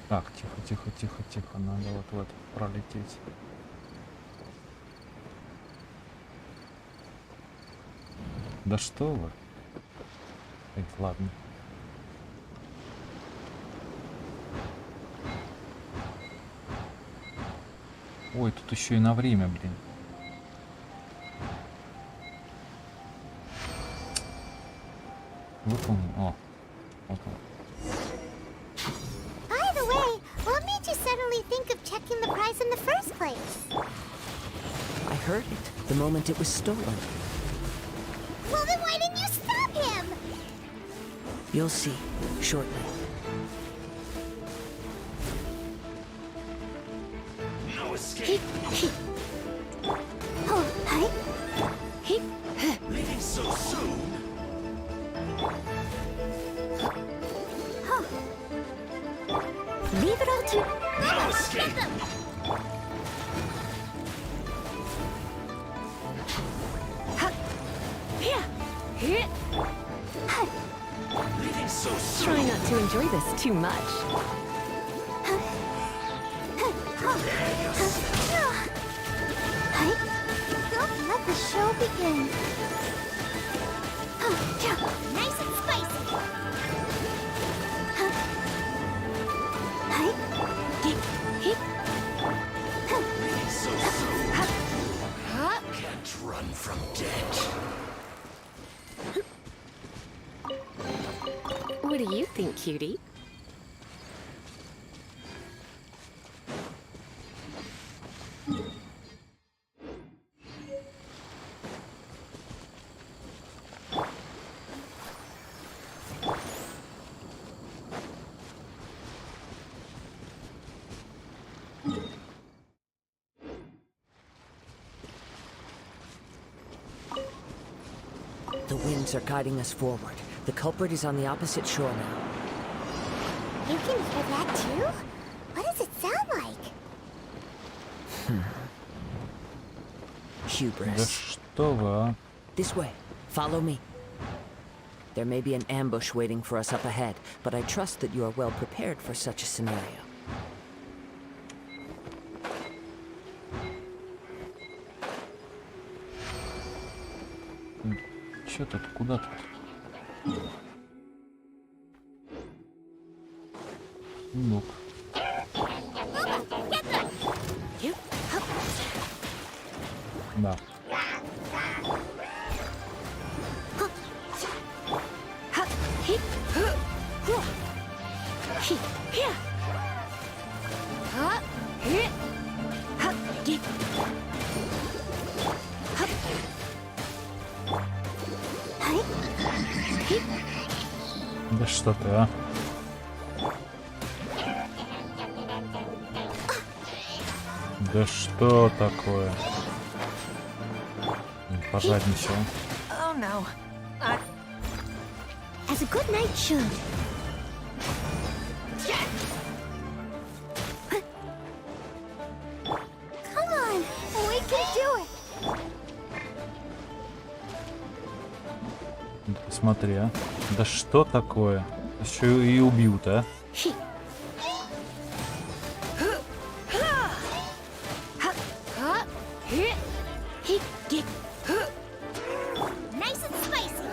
Так, тихо. Надо вот в это пролететь. Да что вы? Так, ладно. Ой, тут еще и на время, блин. Выполним. О, вот. By the way, what made you suddenly think of checking the prize in the first place? I heard it the moment it was stolen. Well, then why didn't you stop him? You'll see shortly. No escape. Oh, hi. Leaving so soon? Leave it all to... No escape! Leaving so soon. Try not to enjoy this too much. Don't let the show begin. Nice and spicy. Leaving so soon. Can't run from death. What do you think, cutie? The winds are guiding us forward. The culprit is on the opposite shore now. You can hear that too? What does it sound like? Hubris. Да что вы, а? This way. Follow me. There may be an ambush waiting for us up ahead, but I trust that you are well prepared for such a scenario. Чё тут? Куда тут? Ну. Да. Да что ты, а? Да что такое? Пожадничал. Oh no. As a good knight should. Come on, we can do it. Посмотри, а. Да что такое? Еще и убил-то, а? Nice and spicy.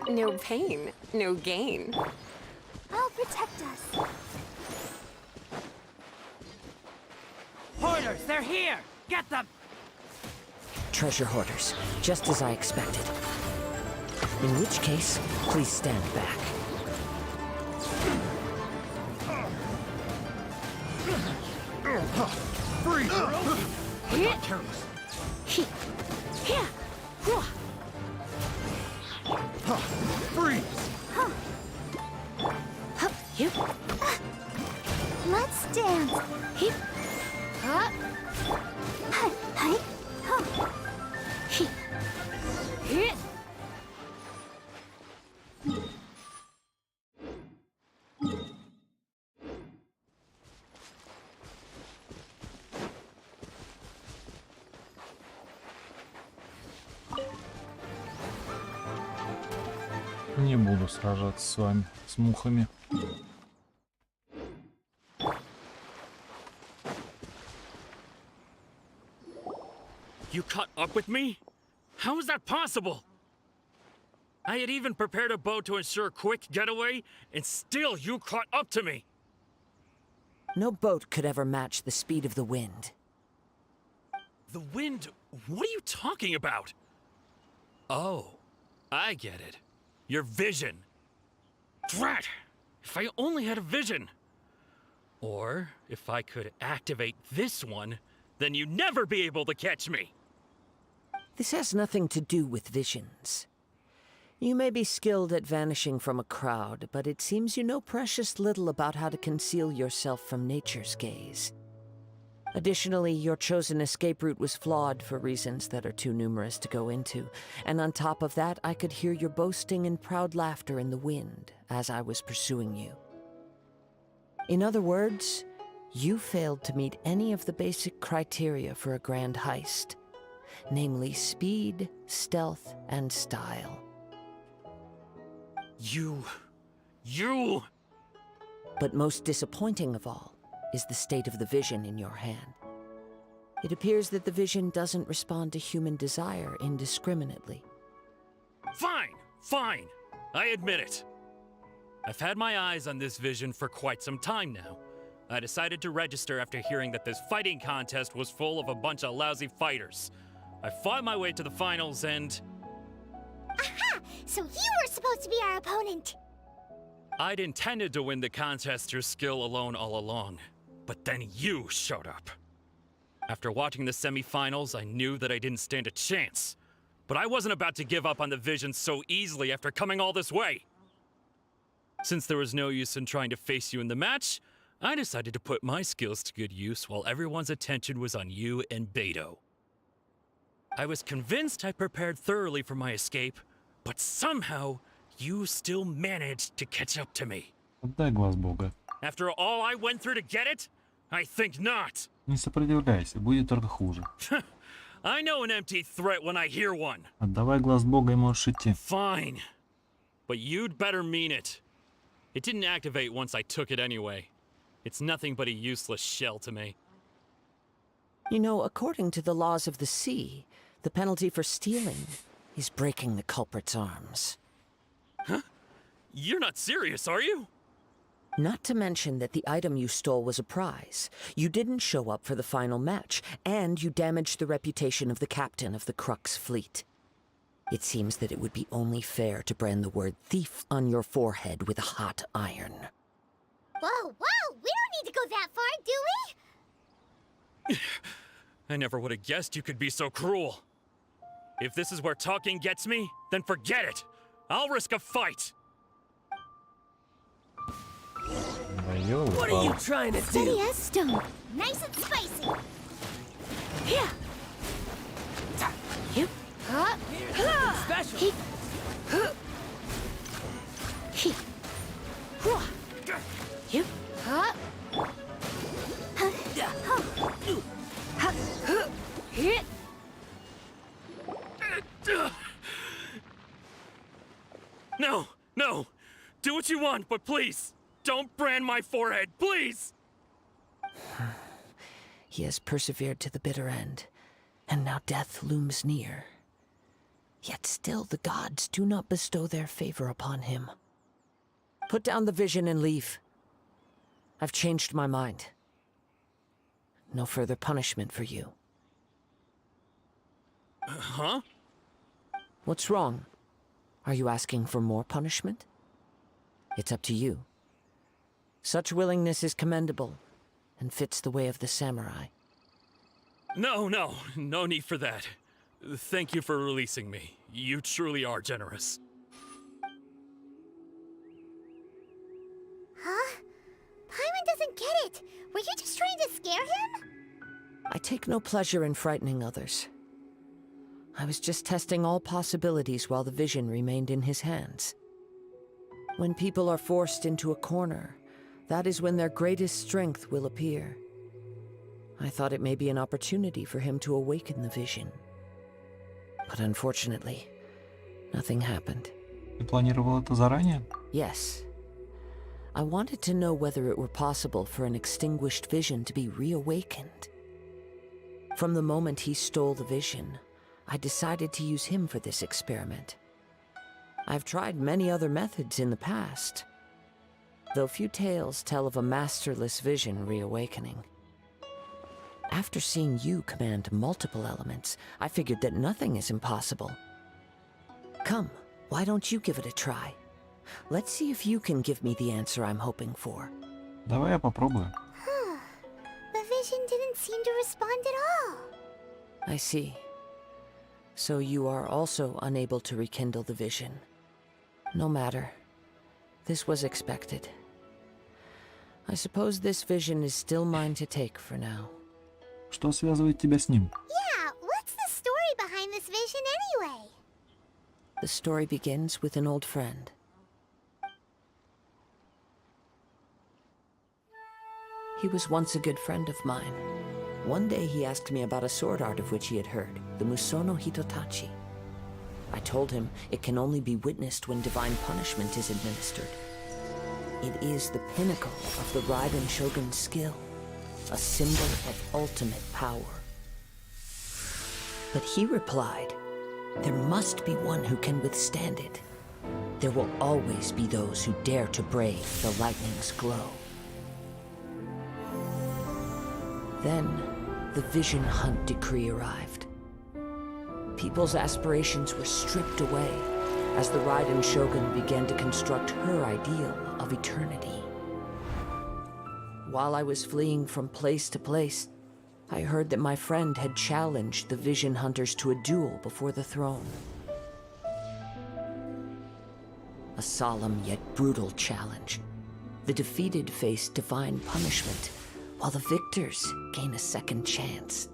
No pain, no gain. I'll protect us. Hoarders, they're here! Get them! Treasure hoarders, just as I expected. In which case, please stand back. Freeze! I got careless. Freeze! Let's dance. Не буду сражаться с вами, с мухами. You caught up with me? How is that possible? I had even prepared a boat to ensure a quick getaway, and still you caught up to me. No boat could ever match the speed of the wind. The wind? What are you talking about? Oh, I get it. Your vision. Drat! If I only had a vision. Or if I could activate this one, then you'd never be able to catch me. This has nothing to do with visions. You may be skilled at vanishing from a crowd, but it seems you know precious little about how to conceal yourself from nature's gaze. Additionally, your chosen escape route was flawed for reasons that are too numerous to go into, and on top of that, I could hear your boasting and proud laughter in the wind as I was pursuing you. In other words, you failed to meet any of the basic criteria for a grand heist, namely speed, stealth, and style. You... But most disappointing of all is the state of the vision in your hand. It appears that the vision doesn't respond to human desire indiscriminately. Fine. I admit it. I've had my eyes on this vision for quite some time now. I decided to register after hearing that this fighting contest was full of a bunch of lousy fighters. I fought my way to the finals and... Aha! So you were supposed to be our opponent! I'd intended to win the contest through skill alone all along, but then you showed up. After watching the semi-finals, I knew that I didn't stand a chance. But I wasn't about to give up on the vision so easily after coming all this way. Since there was no use in trying to face you in the match, I decided to put my skills to good use while everyone's attention was on you and Beu Dou. I was convinced I prepared thoroughly for my escape, but somehow you still managed to catch up to me. Отдай глаз Бога. After all I went through to get it? I think not. Не сопротивляйся, будет только хуже. I know an empty threat when I hear one. Отдавай глаз Бога и можешь идти. Fine. But you'd better mean it. It didn't activate once I took it anyway. It's nothing but a useless shell to me. You know, according to the laws of the sea, the penalty for stealing is breaking the culprit's arms. Huh? You're not serious, are you? Not to mention that the item you stole was a prize. You didn't show up for the final match, and you damaged the reputation of the captain of the Crux fleet. It seems that it would be only fair to brand the word thief on your forehead with a hot iron. Whoa, we don't need to go that far, do we? I never would have guessed you could be so cruel. If this is where talking gets me, then forget it. I'll risk a fight. What are you trying to do? Steady as stone. Nice and spicy. Yeah. Yep. Special. He. Yep. No. Do what you want, but please, don't brand my forehead, please! He has persevered to the bitter end, and now death looms near. Yet still the gods do not bestow their favor upon him. Put down the vision and leave. I've changed my mind. No further punishment for you. Huh? What's wrong? Are you asking for more punishment? It's up to you. Such willingness is commendable, and fits the way of the samurai. No need for that. Thank you for releasing me. You truly are generous. Huh? Paimon doesn't get it. Were you just trying to scare him? I take no pleasure in frightening others. I was just testing all possibilities while the vision remained in his hands. When people are forced into a corner, that is when their greatest strength will appear. I thought it may be an opportunity for him to awaken the vision. But unfortunately, nothing happened. Ты планировал это заранее? Yes. I wanted to know whether it were possible for an extinguished vision to be reawakened. From the moment he stole the vision, I decided to use him for this experiment. I've tried many other methods in the past, though few tales tell of a masterless vision reawakening. After seeing you command multiple elements, I figured that nothing is impossible. Come, why don't you give it a try? Let's see if you can give me the answer I'm hoping for. Давай я попробую. The vision didn't seem to respond at all. I see. So you are also unable to rekindle the vision. No matter. This was expected. I suppose this vision is still mine to take for now. Что связывает тебя с ним? Yeah, what's the story behind this vision anyway? The story begins with an old friend. He was once a good friend of mine. One day he asked me about a sword art of which he had heard, the Musono Hitotachi. I told him it can only be witnessed when divine punishment is administered. It is the pinnacle of the Raiden Shogun's skill, a symbol of ultimate power. But he replied, there must be one who can withstand it. There will always be those who dare to brave the lightning's glow. Then, the Vision Hunt decree arrived. People's aspirations were stripped away as the Raiden Shogun began to construct her ideal of eternity. While I was fleeing from place to place, I heard that my friend had challenged the Vision Hunters to a duel before the throne. A solemn yet brutal challenge. The defeated face divine punishment, while the victors gain a second chance.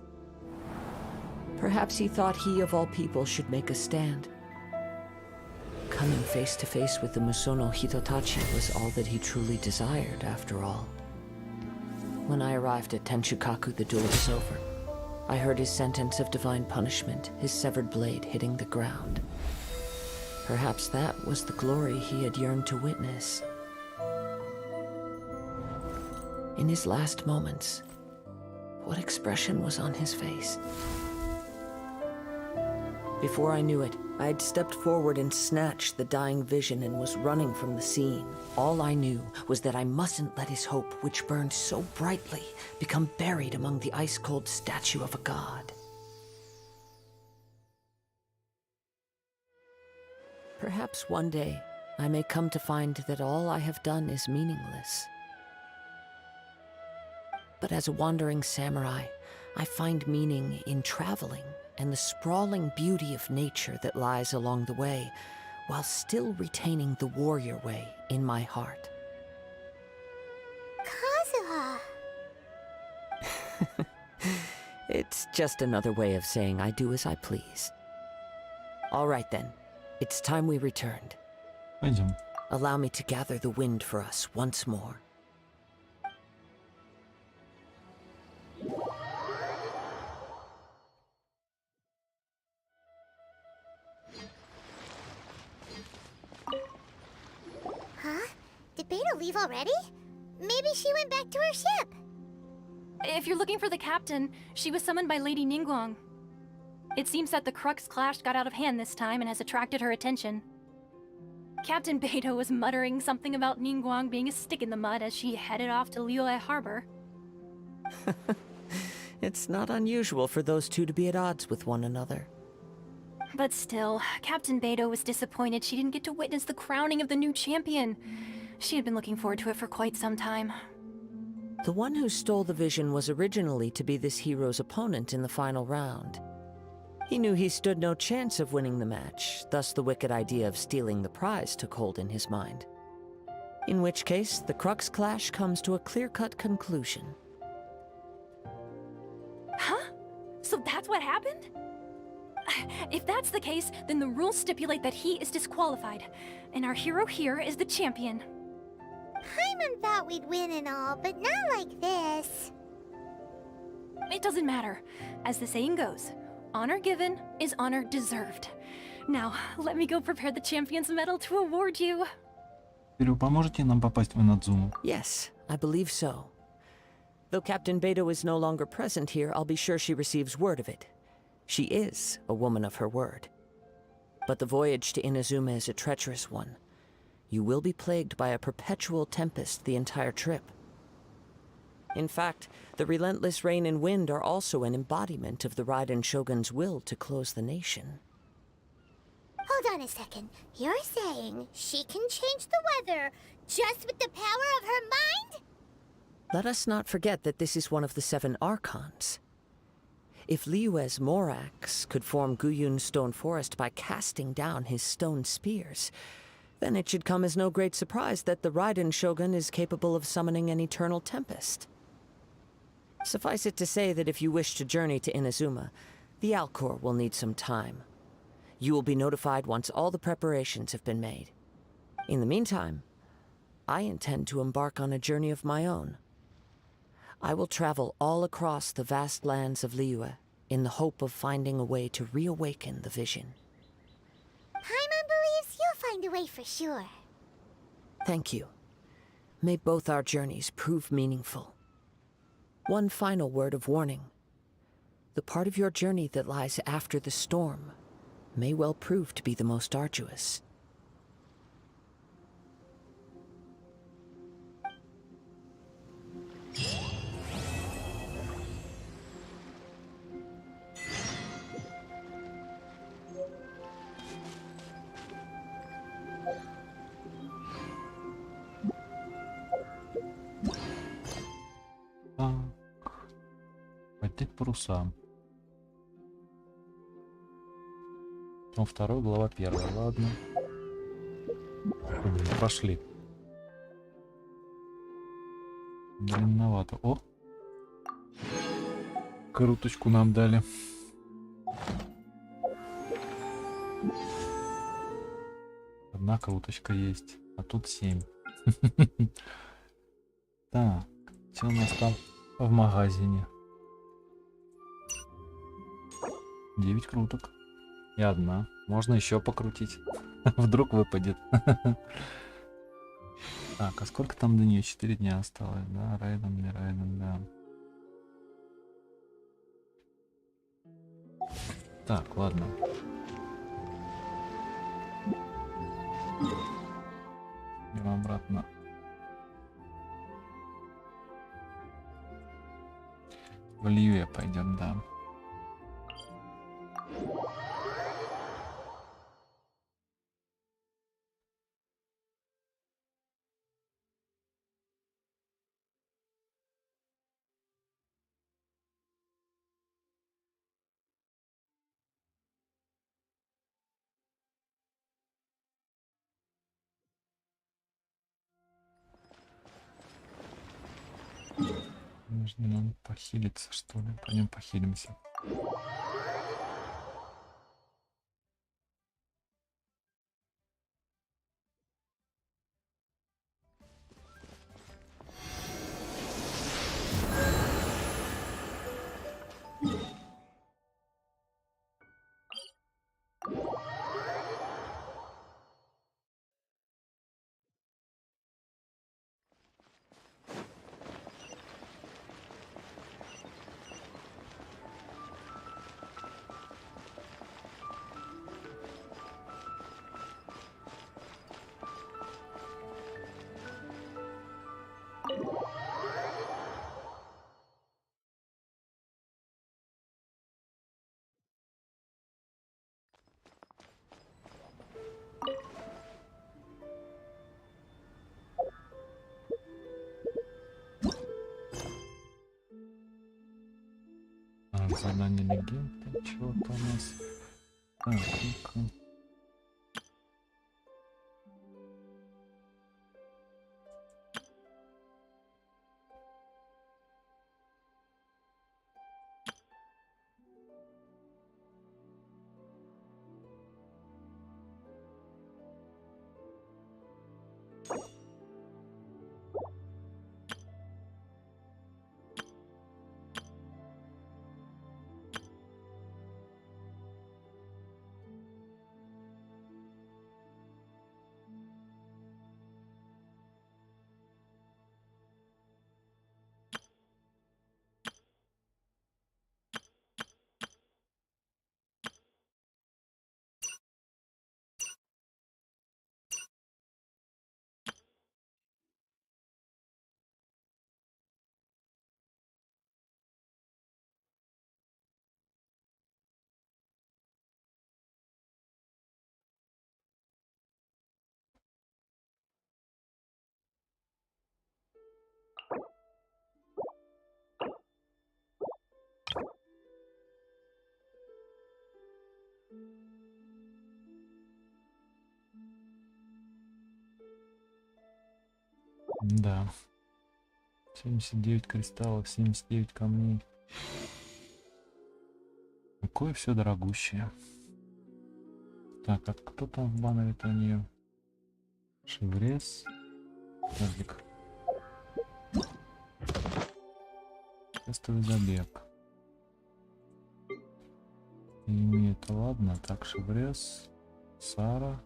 Perhaps he thought he of all people should make a stand. Coming face to face with the Musono Hitotachi was all that he truly desired, after all. When I arrived at Tenshukaku, the duel was over. I heard his sentence of divine punishment, his severed blade hitting the ground. Perhaps that was the glory he had yearned to witness. In his last moments, what expression was on his face? Before I knew it, I had stepped forward and snatched the dying vision and was running from the scene. All I knew was that I mustn't let his hope, which burned so brightly, become buried among the ice-cold statue of a god. Perhaps one day, I may come to find that all I have done is meaningless. But as a wandering samurai, I find meaning in traveling and the sprawling beauty of nature that lies along the way, while still retaining the warrior way in my heart. Kazuha! It's just another way of saying I do as I please. All right then, it's time we returned. Пойдем. Allow me to gather the wind for us once more. Huh? Did Beta leave already? Maybe she went back to her ship. If you're looking for the captain, she was summoned by Lady Ningguang. It seems that the Crux clash got out of hand this time and has attracted her attention. Captain Beidou was muttering something about Ningguang being a stick in the mud as she headed off to Liyue Harbor. It's not unusual for those two to be at odds with one another. But still, Captain Beidou was disappointed she didn't get to witness the crowning of the new champion. She had been looking forward to it for quite some time. The one who stole the vision was originally to be this hero's opponent in the final round. He knew he stood no chance of winning the match, thus the wicked idea of stealing the prize took hold in his mind. In which case, the Crux clash comes to a clear-cut conclusion. Huh? So that's what happened? If that's the case, then the rules stipulate that he is disqualified, and our hero here is the champion. Paimon thought we'd win and all, but not like this. It doesn't matter. As the saying goes, honor given is honor deserved. Now, let me go prepare the champion's medal to award you. Вы поможете нам попасть в Инадзуму? Yes, I believe so. Though Captain Beidou is no longer present here, I'll be sure she receives word of it. She is a woman of her word. But the voyage to Inazuma is a treacherous one. You will be plagued by a perpetual tempest the entire trip. In fact, the relentless rain and wind are also an embodiment of the Raiden Shogun's will to close the nation. Hold on a second. You're saying she can change the weather just with the power of her mind? Let us not forget that this is one of the 7 Archons. If Liyue's Morax could form Guyun's stone forest by casting down his stone spears, Then it should come as no great surprise that the Raiden Shogun is capable of summoning an eternal tempest. Suffice it to say that if you wish to journey to Inazuma, the Alcor will need some time. You will be notified once all the preparations have been made. In the meantime, I intend to embark on a journey of my own. I will travel all across the vast lands of Liyue in the hope of finding a way to reawaken the vision. Paimon believes you'll find a way for sure. Thank you. May both our journeys prove meaningful. One final word of warning. The part of your journey that lies after the storm may well prove to be the most arduous. Поднять паруса. Ну, второй, глава первая. Ладно. Пошли. Длинновато. О! Круточку нам дали. Одна круточка есть. А тут 7. Так. Что у нас там в магазине? 9 круток. И одна. Можно еще покрутить. Вдруг выпадет. Так, а сколько там до нее? 4 дня осталось, да? Райден, не Райден, да. Так, ладно. Идем обратно. В Лiyue пойдем, да. Нужно нам похилиться, что ли? Пойдем похилимся. Задание легенды, чего-то у нас. Так, ну-ка. Да. 79 кристаллов, 79 камней. Какое все дорогущее. Так, а кто там в баннере-то у нее? Шеврес. Подожди-ка. Тестовый забег. И это ладно. Так, Шеврес, Сара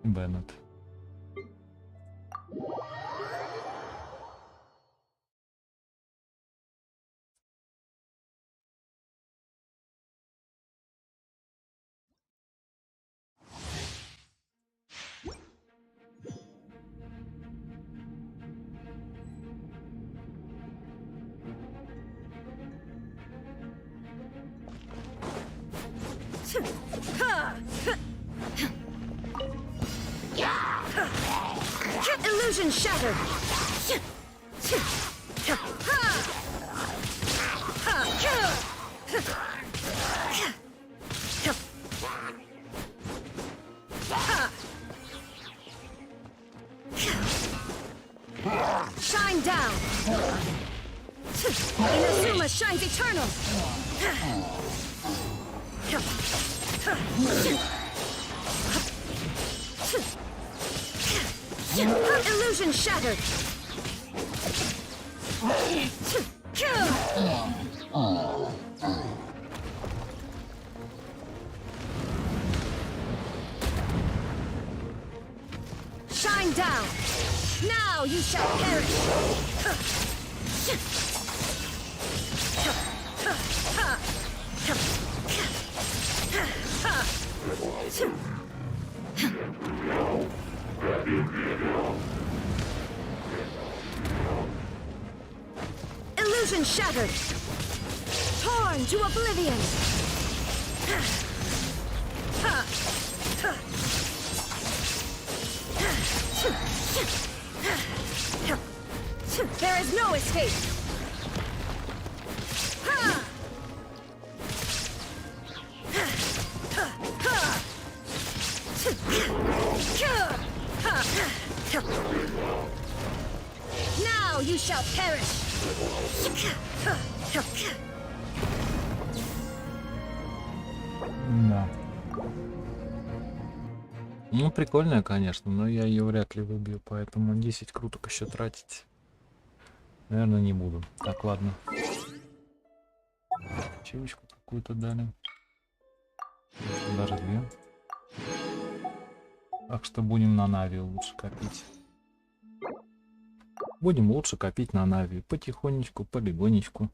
и Беннет. Illusion shattered. Shine down. Inazuma shines eternal. Illusion shattered. Shine down. Now you shall perish. Illusion shattered. Torn to oblivion. There is no escape. Now you shall perish. Да. Ну, прикольная, конечно, но я ее вряд ли выбью, поэтому 10 круток еще тратить, наверное, не буду. Так, ладно. Чевочку какую-то дали. Даже 2. Так что будем на Нави лучше копить. Будем лучше копить на Нави. Потихонечку, полигонечку.